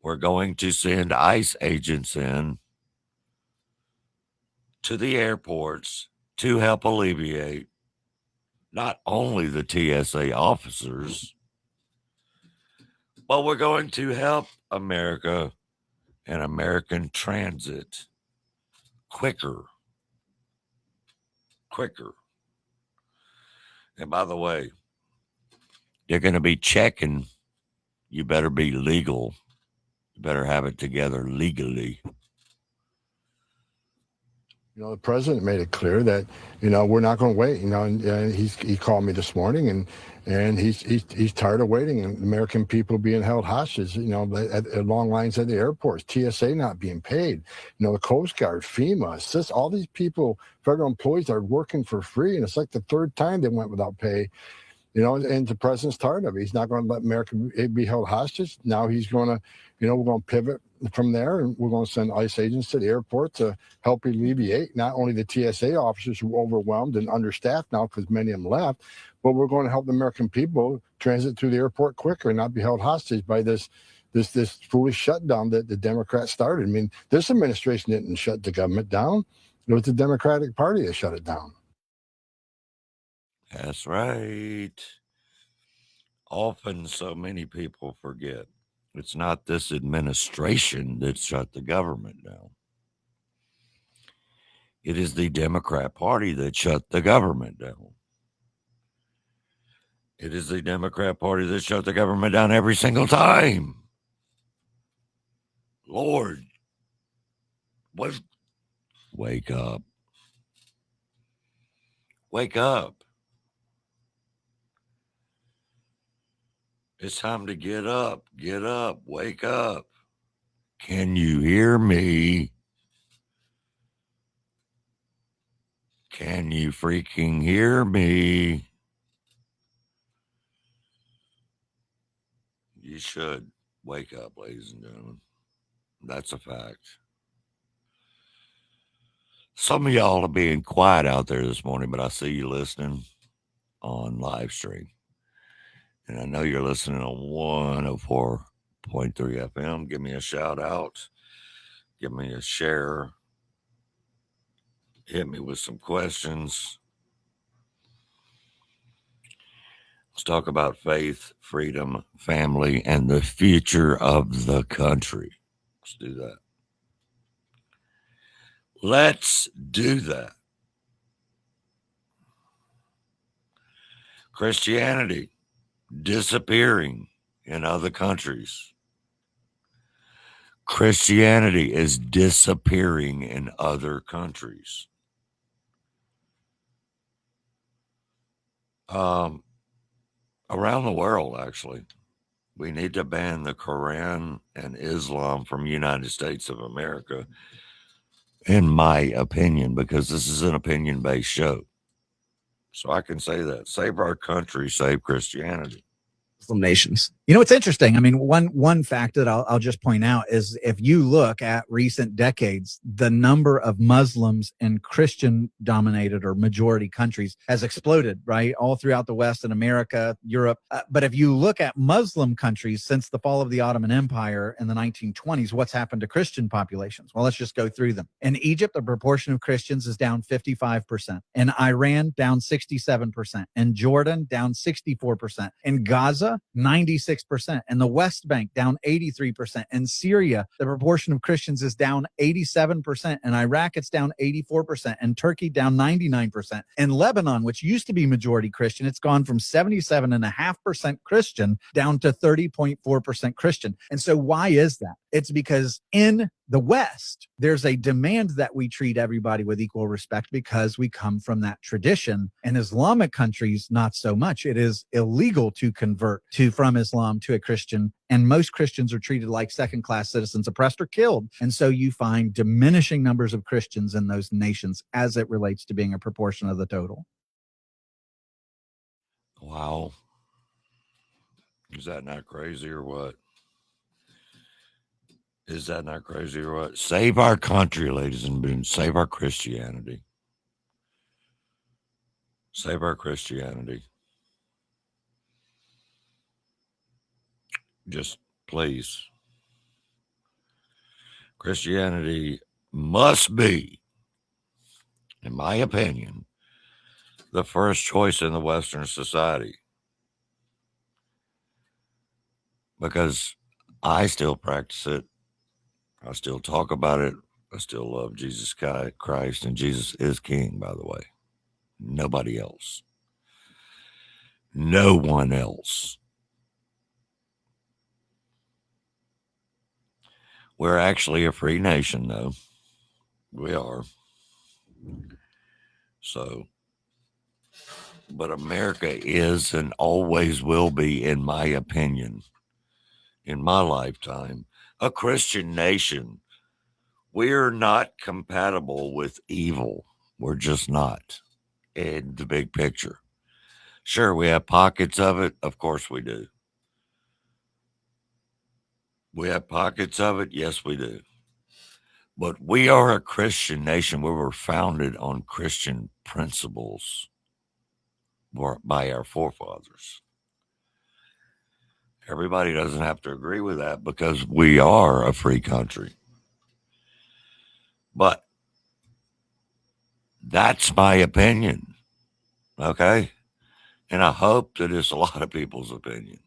We're going to send ICE agents in to the airports to help alleviate not only the TSA officers, but we're going to help America and American transit quicker. And by the way, they're going to be checking. You better be legal. You better have it together legally. The president made it clear that, we're not going to wait. And he called me this morning, and he's tired of waiting, and American people being held hostage. At long lines at the airports, TSA not being paid. The Coast Guard, FEMA, all these people, federal employees, are working for free, and it's like the third time they went without pay. And the president's tired of it. He's not going to let America be held hostage. Now he's going to, we're going to pivot from there, and we're going to send ICE agents to the airport to help alleviate not only the TSA officers who are overwhelmed and understaffed now because many of them left, but we're going to help the American people transit through the airport quicker and not be held hostage by this foolish shutdown that the Democrats started. I mean, this administration didn't shut the government down. It was the Democratic Party that shut it down. That's right. Often so many people forget. It's not this administration that shut the government down. It is the Democrat Party that shut the government down. It is the Democrat Party that shut the government down every single time. Lord, wake up. Wake up. It's time to get up, wake up. Can you hear me? Can you freaking hear me? You should wake up, ladies and gentlemen. That's a fact. Some of y'all are being quiet out there this morning, but I see you listening on live stream. And I know you're listening on 104.3 FM. Give me a shout out. Give me a share. Hit me with some questions. Let's talk about faith, freedom, family, and the future of the country. Let's do that. Let's do that. Christianity disappearing in other countries. Christianity is disappearing in other countries. Around the world, actually. We need to ban the Quran and Islam from United States of America, in my opinion, because this is an opinion-based show. So I can say that. Save our country, save Christianity. Muslim nations. You know, it's interesting. I mean, one fact that I'll just point out is if you look at recent decades, the number of Muslims in Christian dominated or majority countries has exploded, right? All throughout the West and America, Europe. But if you look at Muslim countries since the fall of the Ottoman Empire in the 1920s, what's happened to Christian populations? Well, let's just go through them. In Egypt, the proportion of Christians is down 55%. In Iran, down 67%. In Jordan, down 64%. In Gaza, 96%. In the West Bank, down 83%. In Syria, the proportion of Christians is down 87%. In Iraq, it's down 84%. In Turkey, down 99%. In Lebanon, which used to be majority Christian, it's gone from 77.5% Christian down to 30.4% Christian. And so why is that? It's because in the West, there's a demand that we treat everybody with equal respect because we come from that tradition. In Islamic countries, not so much. It is illegal to convert from Islam to a Christian, and most Christians are treated like second-class citizens, oppressed or killed. And so you find diminishing numbers of Christians in those nations as it relates to being a proportion of the total. Wow. Is that not crazy or what? Is that not crazy or what? Save our country, ladies and gentlemen. Save our Christianity. Save our Christianity. Just please. Christianity must be, in my opinion, the first choice in the Western society. Because I still practice it. I still talk about it. I still love Jesus Christ, and Jesus is King, by the way. Nobody else. No one else. We're actually a free nation, though. We are. So, but America is and always will be, in my opinion, in my lifetime, a Christian nation. We're not compatible with evil. We're just not in the big picture. Sure, we have pockets of it. Of course we do. We have pockets of it. Yes, we do. But we are a Christian nation. We were founded on Christian principles by our forefathers. Everybody doesn't have to agree with that because we are a free country. But that's my opinion, okay? And I hope that it's a lot of people's opinion.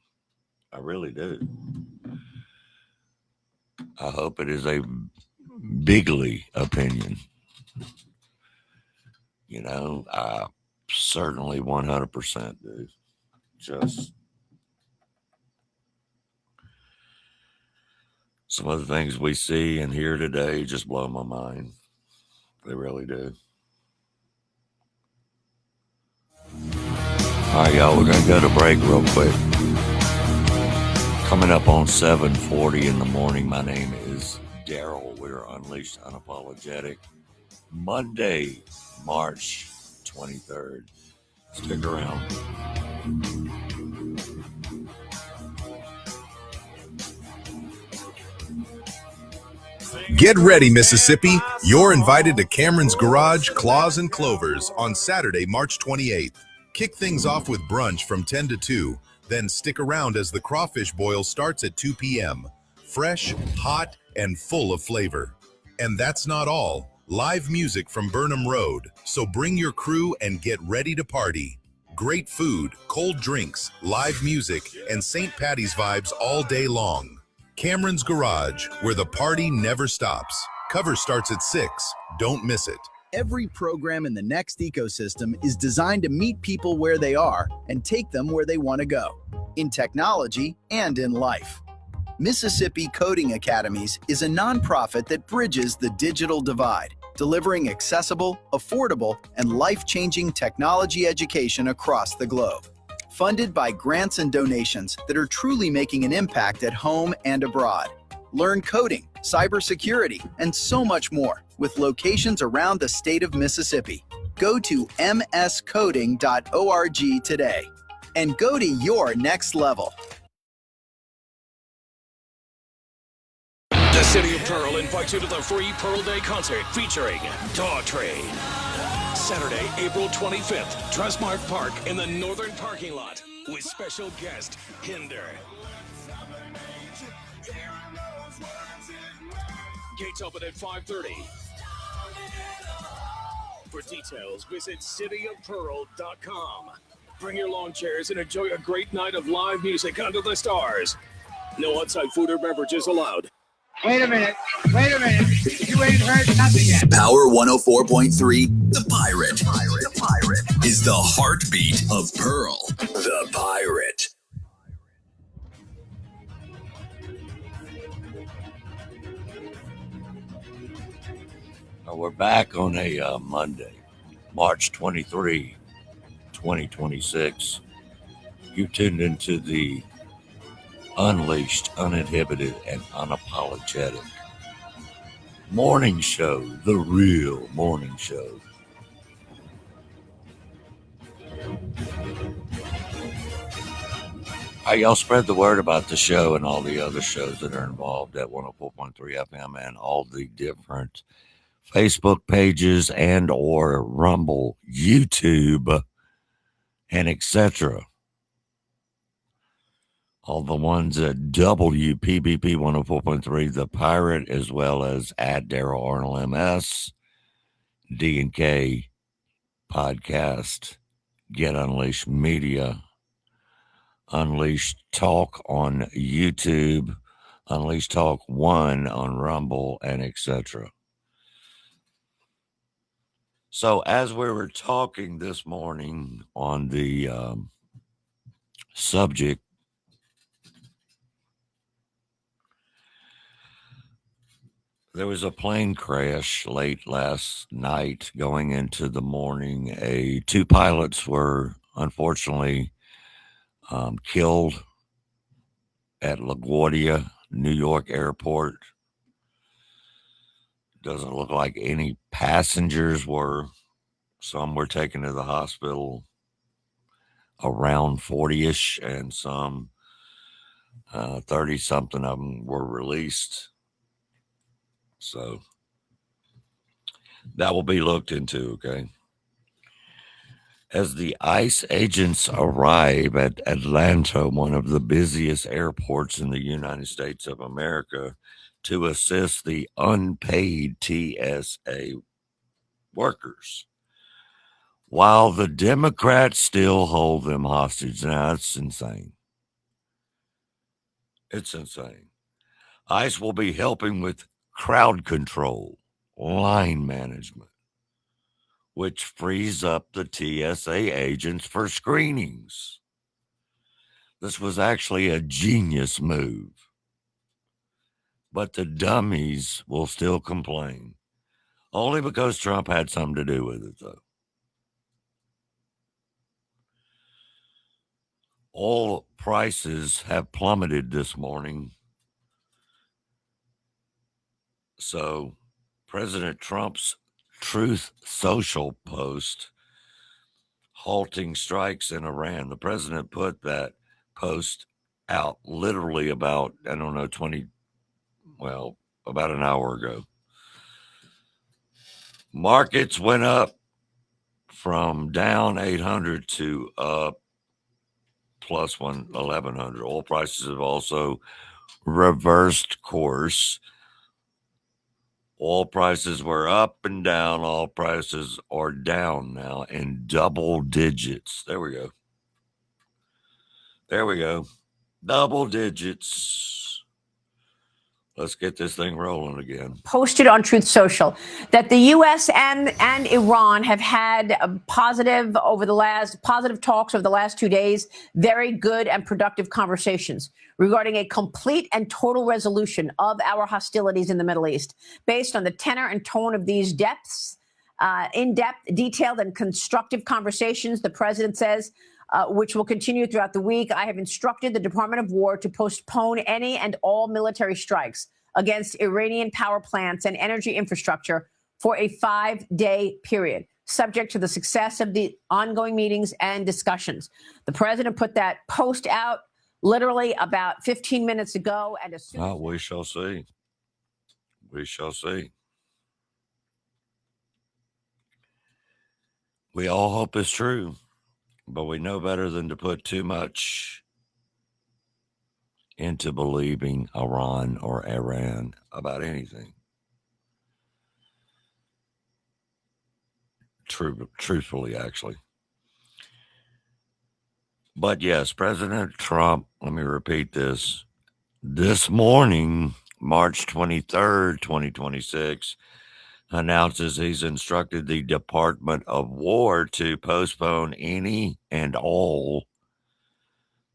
I really do. I hope it is a bigly opinion. You know, I certainly 100% do. Just some of the things we see and hear today just blow my mind. They really do. All right, y'all, we're going to go to break real quick. Coming up on 7:40 in the morning, my name is Darrell. We're Unleashed Unapologetic. Monday, March 23rd. Stick around. Get ready, Mississippi. You're invited to Cameron's Garage, Claws and Clovers on Saturday, March 28th. Kick things off with brunch from 10 to 2. Then stick around as the crawfish boil starts at 2 p.m. Fresh, hot, and full of flavor. And that's not all. Live music from Burnham Road. So bring your crew and get ready to party. Great food, cold drinks, live music, and St. Patty's vibes all day long. Cameron's Garage, where the party never stops. Cover starts at 6. Don't miss it. Every program in the Next ecosystem is designed to meet people where they are and take them where they want to go, in technology and in life. Mississippi Coding Academies is a nonprofit that bridges the digital divide, delivering accessible, affordable, and life-changing technology education across the globe. Funded by grants and donations that are truly making an impact at home and abroad. Learn coding, cybersecurity, and so much more with locations around the state of Mississippi. Go to mscoding.org today and go to your next level. City of Pearl invites you to the free Pearl Day concert featuring Daughtry. Saturday, April 25th, Trustmark Park in the northern parking lot with special guest Hinder. Gates open at 5:30. For details, visit cityofpearl.com. Bring your lawn chairs and enjoy a great night of live music under the stars. No outside food or beverages allowed. Wait a minute. You ain't heard nothing yet. Power 104.3, The Pirate. The Pirate is the heartbeat of Pearl. The Pirate. We're back on a Monday, March 23, 2026. You tuned into the unleashed, uninhibited, and unapologetic morning show, the real morning show. Hey, y'all spread the word about the show and all the other shows that are involved at 104.3 FM and all the different Facebook pages and or Rumble, YouTube, and etc. All the ones at WPBP 104.3, The Pirate, as well as at Darrell Arnold MS, D&K Podcast, Get Unleashed Media, Unleashed Talk on YouTube, Unleashed Talk 1 on Rumble, and etc. So as we were talking this morning on the subject, there was a plane crash late last night going into the morning. Two pilots were unfortunately killed at LaGuardia, New York airport. Doesn't look like any passengers were. Some were taken to the hospital, around 40-ish, and some 30-something of them were released. So that will be looked into, okay? As the ICE agents arrive at Atlanta, one of the busiest airports in the United States of America, to assist the unpaid TSA workers, while the Democrats still hold them hostage. Now, it's insane. It's insane. ICE will be helping with crowd control, line management, which frees up the TSA agents for screenings. This was actually a genius move. But the dummies will still complain. Only because Trump had something to do with it, though. Oil prices have plummeted this morning. So President Trump's Truth Social post halting strikes in Iran, the president put that post out literally about, about an hour ago. Markets went up from down 800 to up plus 1,100. Oil prices have also reversed course. Oil prices were up and down. Oil prices are down now in double digits. There we go. Double digits. Let's get this thing rolling again. Posted on Truth Social that the U.S. and Iran have had positive talks over the last 2 days, very good and productive conversations regarding a complete and total resolution of our hostilities in the Middle East. Based on the tenor and tone of these in-depth, detailed, and constructive conversations, the president says, which will continue throughout the week, I have instructed the Department of War to postpone any and all military strikes against Iranian power plants and energy infrastructure for a 5-day period, subject to the success of the ongoing meetings and discussions. The president put that post out literally about 15 minutes ago. And as soon we shall see. We shall see. We all hope it's true, but we know better than to put too much into believing Iran or Iran about anything. Truthfully, actually. But yes, President Trump, let me repeat this morning, March 23rd, 2026, announces he's instructed the Department of War to postpone any and all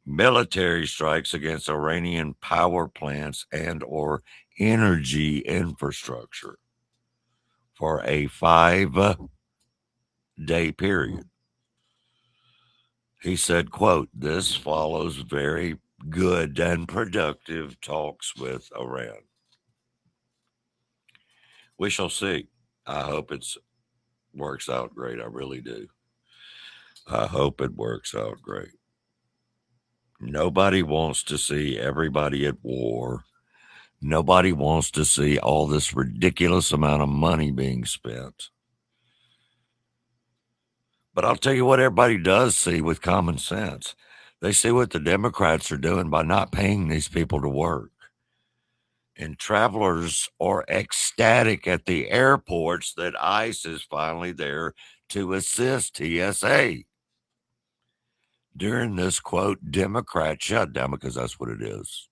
military strikes against Iranian power plants and or energy infrastructure for a 5-day period. He said, quote, "This follows very good and productive talks with Iran." We shall see. I hope it works out great. I really do. I hope it works out great. Nobody wants to see everybody at war. Nobody wants to see all this ridiculous amount of money being spent. But I'll tell you what everybody does see with common sense. They see what the Democrats are doing by not paying these people to work. And travelers are ecstatic at the airports that ICE is finally there to assist TSA during this, quote, Democrat shutdown, because that's what it is.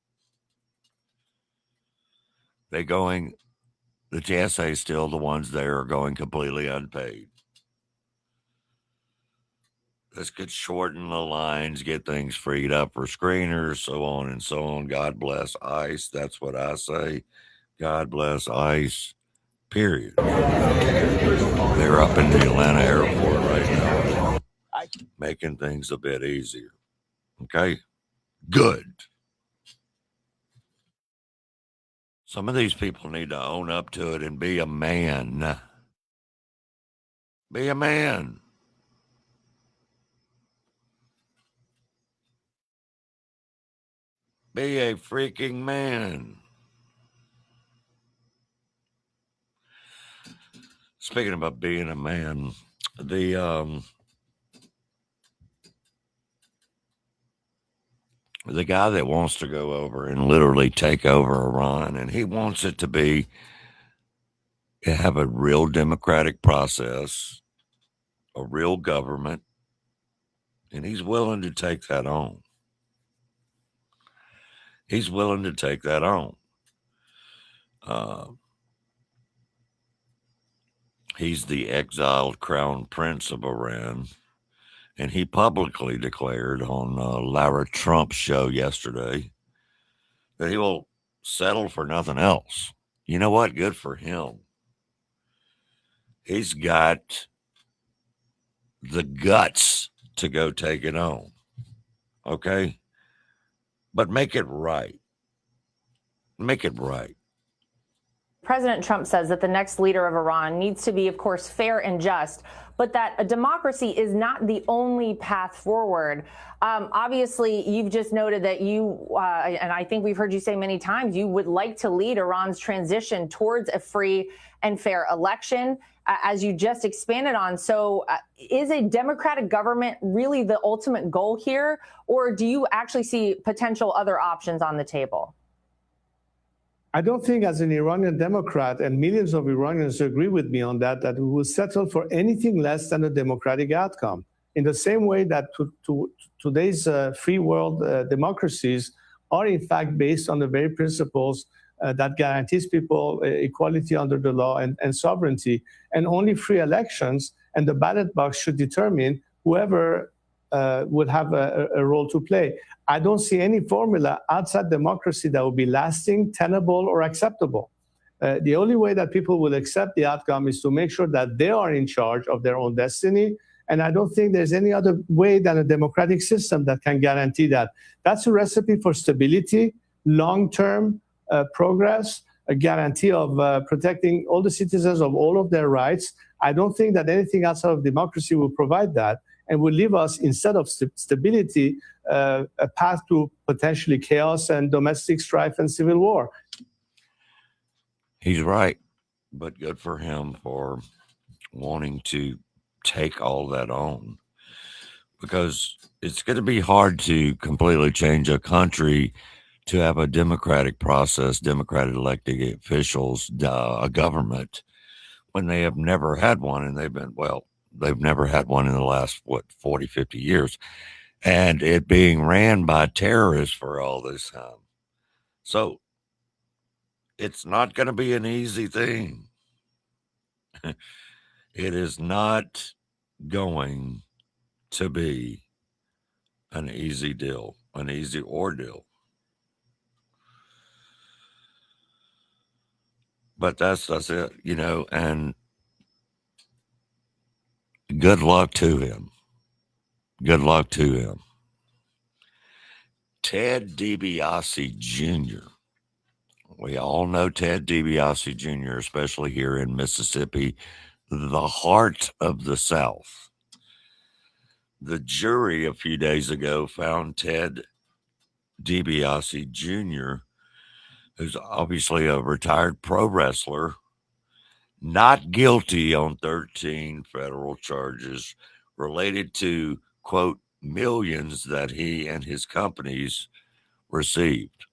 The TSA is still the ones there are going completely unpaid. This could shorten the lines, get things freed up for screeners, so on and so on. God bless ICE. That's what I say. God bless ICE, period. They're up in the Atlanta airport right now, making things a bit easier. Okay? Good. Some of these people need to own up to it and be a man. Be a man. Be a freaking man. Speaking about being a man, the guy that wants to go over and literally take over Iran, and he wants it to have a real democratic process, a real government, and he's willing to take that on. He's willing to take that on. He's the exiled crown prince of Iran, and he publicly declared on Lara Trump's show yesterday that he will settle for nothing else. You know what? Good for him. He's got the guts to go take it on. Okay? But make it right. Make it right. President Trump says that the next leader of Iran needs to be, of course, fair and just, but that a democracy is not the only path forward. Obviously, you've just noted that you, and I think we've heard you say many times, you would like to lead Iran's transition towards a free and fair election, as you just expanded on. So is a democratic government really the ultimate goal here, or do you actually see potential other options on the table? I don't think, as an Iranian Democrat, and millions of Iranians agree with me on that, that we will settle for anything less than a democratic outcome. In the same way that today's free world democracies are in fact based on the very principles that guarantees people equality under the law and sovereignty, and only free elections, and the ballot box should determine whoever would have a role to play. I don't see any formula outside democracy that will be lasting, tenable, or acceptable. The only way that people will accept the outcome is to make sure that they are in charge of their own destiny. And I don't think there's any other way than a democratic system that can guarantee that. That's a recipe for stability, long-term progress, a guarantee of protecting all the citizens of all of their rights. I don't think that anything outside of democracy will provide that, and will leave us, instead of stability, a path to potentially chaos and domestic strife and civil war. He's right, but good for him for wanting to take all that on, because it's going to be hard to completely change a country to have a democratic process, democratic elected officials, a government, when they have never had one. And they've never had one in the last, 40, 50 years. And it being ran by terrorists for all this time. So it's not going to be an easy thing. It is not going to be an easy deal, an easy ordeal. But that's it, and good luck to him. Good luck to him. Ted DiBiase Jr. We all know Ted DiBiase Jr., especially here in Mississippi, the heart of the South. The jury a few days ago found Ted DiBiase Jr., who's obviously a retired pro wrestler, not guilty on 13 federal charges related to, quote, millions that he and his companies received.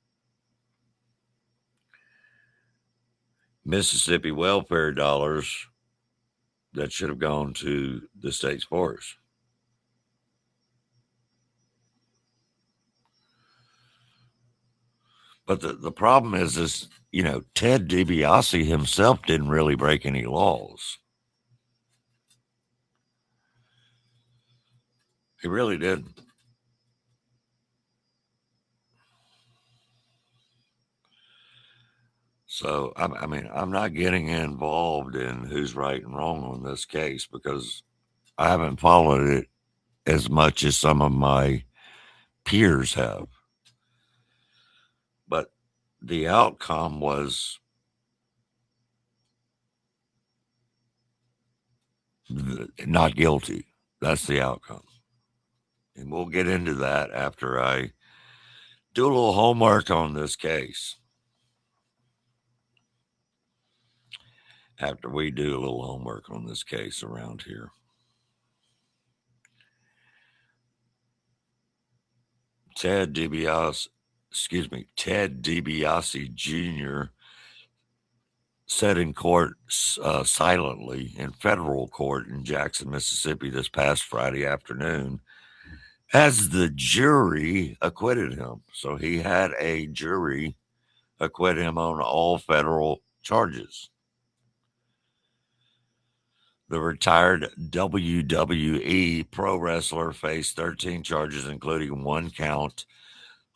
Mississippi welfare dollars that should have gone to the state's forest. But the problem is, Ted DiBiase himself didn't really break any laws. He really didn't. So, I'm not getting involved in who's right and wrong on this case, because I haven't followed it as much as some of my peers have. But the outcome was not guilty. That's the outcome. And we'll get into that after I do a little homework on this case. After we do a little homework on this case around here. Ted DiBiase Jr. said in court silently in federal court in Jackson, Mississippi this past Friday afternoon, as the jury acquitted him. So he had a jury acquit him on all federal charges. The retired WWE pro wrestler faced 13 charges, including 1 count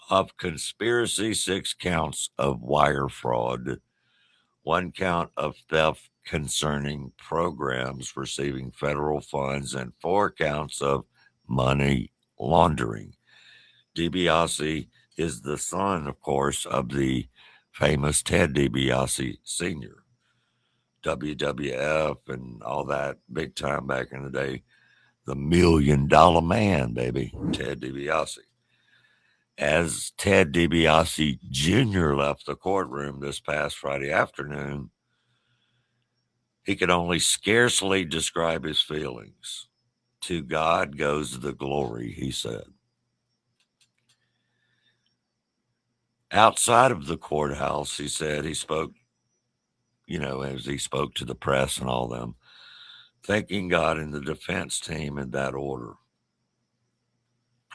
of conspiracy, 6 counts of wire fraud, 1 count of theft concerning programs receiving federal funds, and 4 counts of money laundering. DiBiase is the son, of course, of the famous Ted DiBiase Sr., WWF and all that, big time back in the day. The $1 Million Man, baby, Ted DiBiase. As Ted DiBiase Jr. left the courtroom this past Friday afternoon, he could only scarcely describe his feelings. To God goes the glory, he said. Outside of the courthouse, he said, he spoke, as he spoke to the press and all them, thanking God and the defense team in that order.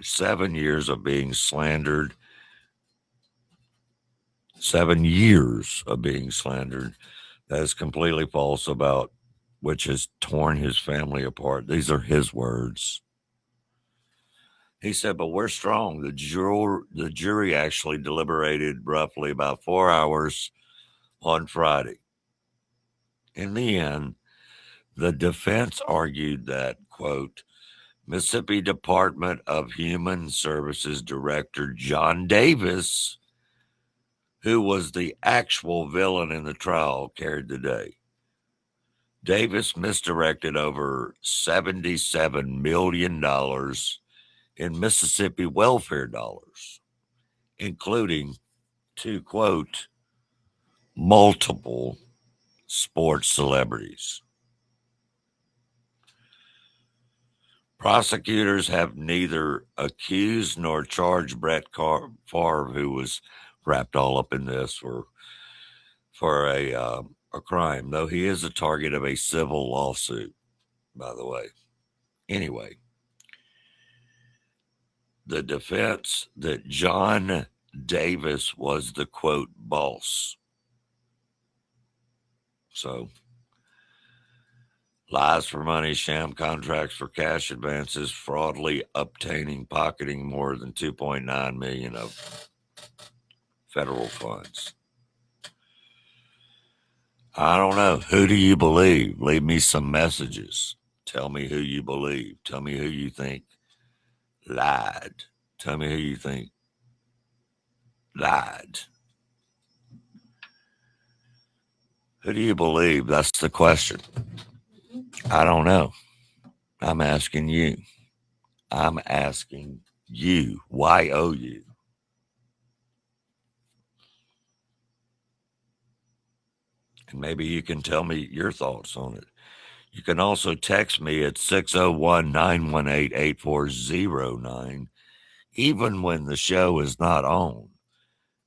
7 years of being slandered. 7 years of being slandered. That is completely false, about which has torn his family apart. These are his words. He said, but we're strong. The jury actually deliberated roughly about 4 hours on Friday. In the end, the defense argued that, quote, Mississippi Department of Human Services Director John Davis, who was the actual villain in the trial, carried the day. Davis misdirected over $77 million in Mississippi welfare dollars, including, to quote, multiple sports celebrities. Prosecutors have neither accused nor charged Brett Favre, who was wrapped all up in this, for a crime, though he is a target of a civil lawsuit, by the way. Anyway, the defense that John Davis was the, quote, boss. So, lies for money, sham contracts for cash advances, fraudulently obtaining, pocketing more than $2.9 million of federal funds. I don't know. Who do you believe? Leave me some messages. Tell me who you believe. Tell me who you think lied. Tell me who you think lied. Who do you believe? That's the question. I don't know. I'm asking you. I'm asking you. Y-O-U. And maybe you can tell me your thoughts on it. You can also text me at 601-918-8409, even when the show is not on.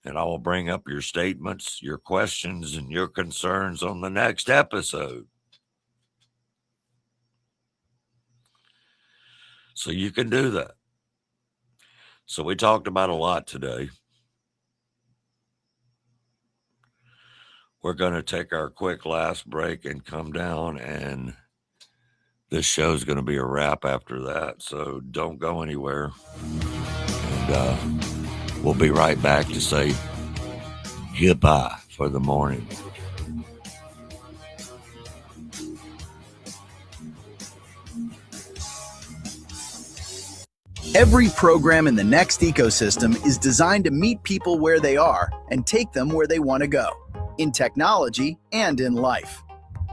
And I will bring up your statements, your questions, and your concerns on the next episode. So you can do that. So we talked about a lot today. We're going to take our quick last break and come down, and this show's going to be a wrap after that. So don't go anywhere. And we'll be right back to say goodbye for the morning. Every program in the Next ecosystem is designed to meet people where they are and take them where they want to go, in technology and in life.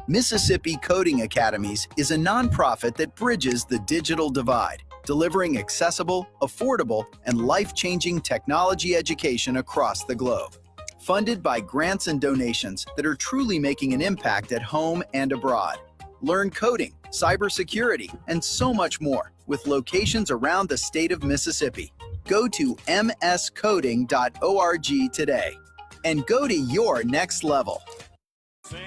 Mississippi Coding Academies is a nonprofit that bridges the digital divide, delivering accessible, affordable, and life-changing technology education across the globe. Funded by grants and donations that are truly making an impact at home and abroad. Learn coding, cybersecurity, and so much more with locations around the state of Mississippi. Go to mscoding.org today and go to your next level.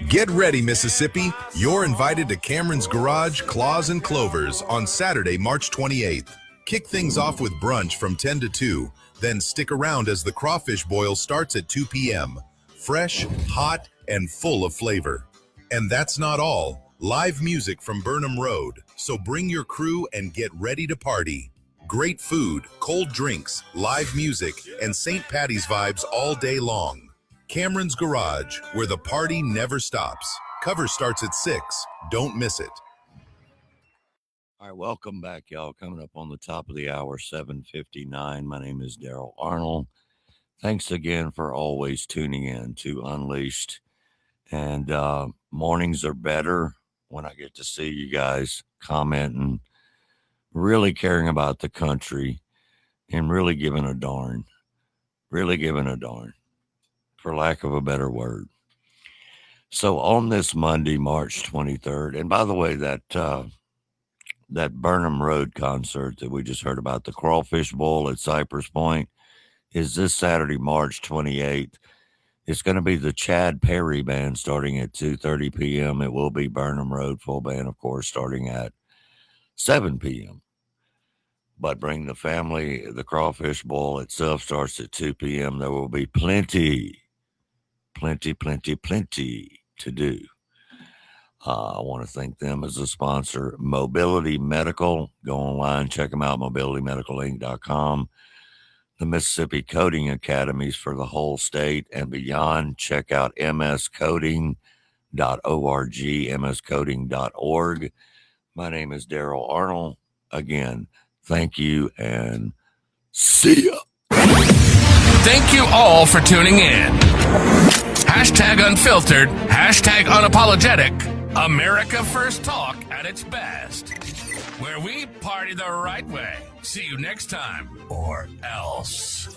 Get ready, Mississippi. You're invited to Cameron's Garage, Claws and Clovers on Saturday, March 28th. Kick things off with brunch from 10 to 2. Then stick around as the crawfish boil starts at 2 p.m. Fresh, hot, and full of flavor. And that's not all. Live music from Burnham Road. So bring your crew and get ready to party. Great food, cold drinks, live music, and St. Patty's vibes all day long. Cameron's Garage, where the party never stops. Cover starts at 6. Don't miss it. All right, welcome back, y'all. Coming up on the top of the hour, 7:59. My name is Darrell Arnold. Thanks again for always tuning in to Unleashed. And mornings are better when I get to see you guys commenting, really caring about the country, and really giving a darn. Really giving a darn, for lack of a better word. So on this Monday, March 23rd, and by the way, that Burnham Road concert that we just heard about, the Crawfish Bowl at Cypress Point, is this Saturday, March 28th. It's going to be the Chad Perry Band starting at 2:30 p.m. It will be Burnham Road full band, of course, starting at 7 p.m. But bring the family. The Crawfish Bowl itself starts at 2 p.m. There will be plenty to do. I want to thank them as a sponsor. Mobility Medical. Go online, check them out, mobilitymedicalinc.com. The Mississippi Coding Academies for the whole state and beyond. Check out mscoding.org, mscoding.org. My name is Darrell Arnold. Again, thank you and see ya. Thank you all for tuning in. Hashtag unfiltered, hashtag unapologetic. America First Talk at its best. Where we party the right way. See you next time, or else.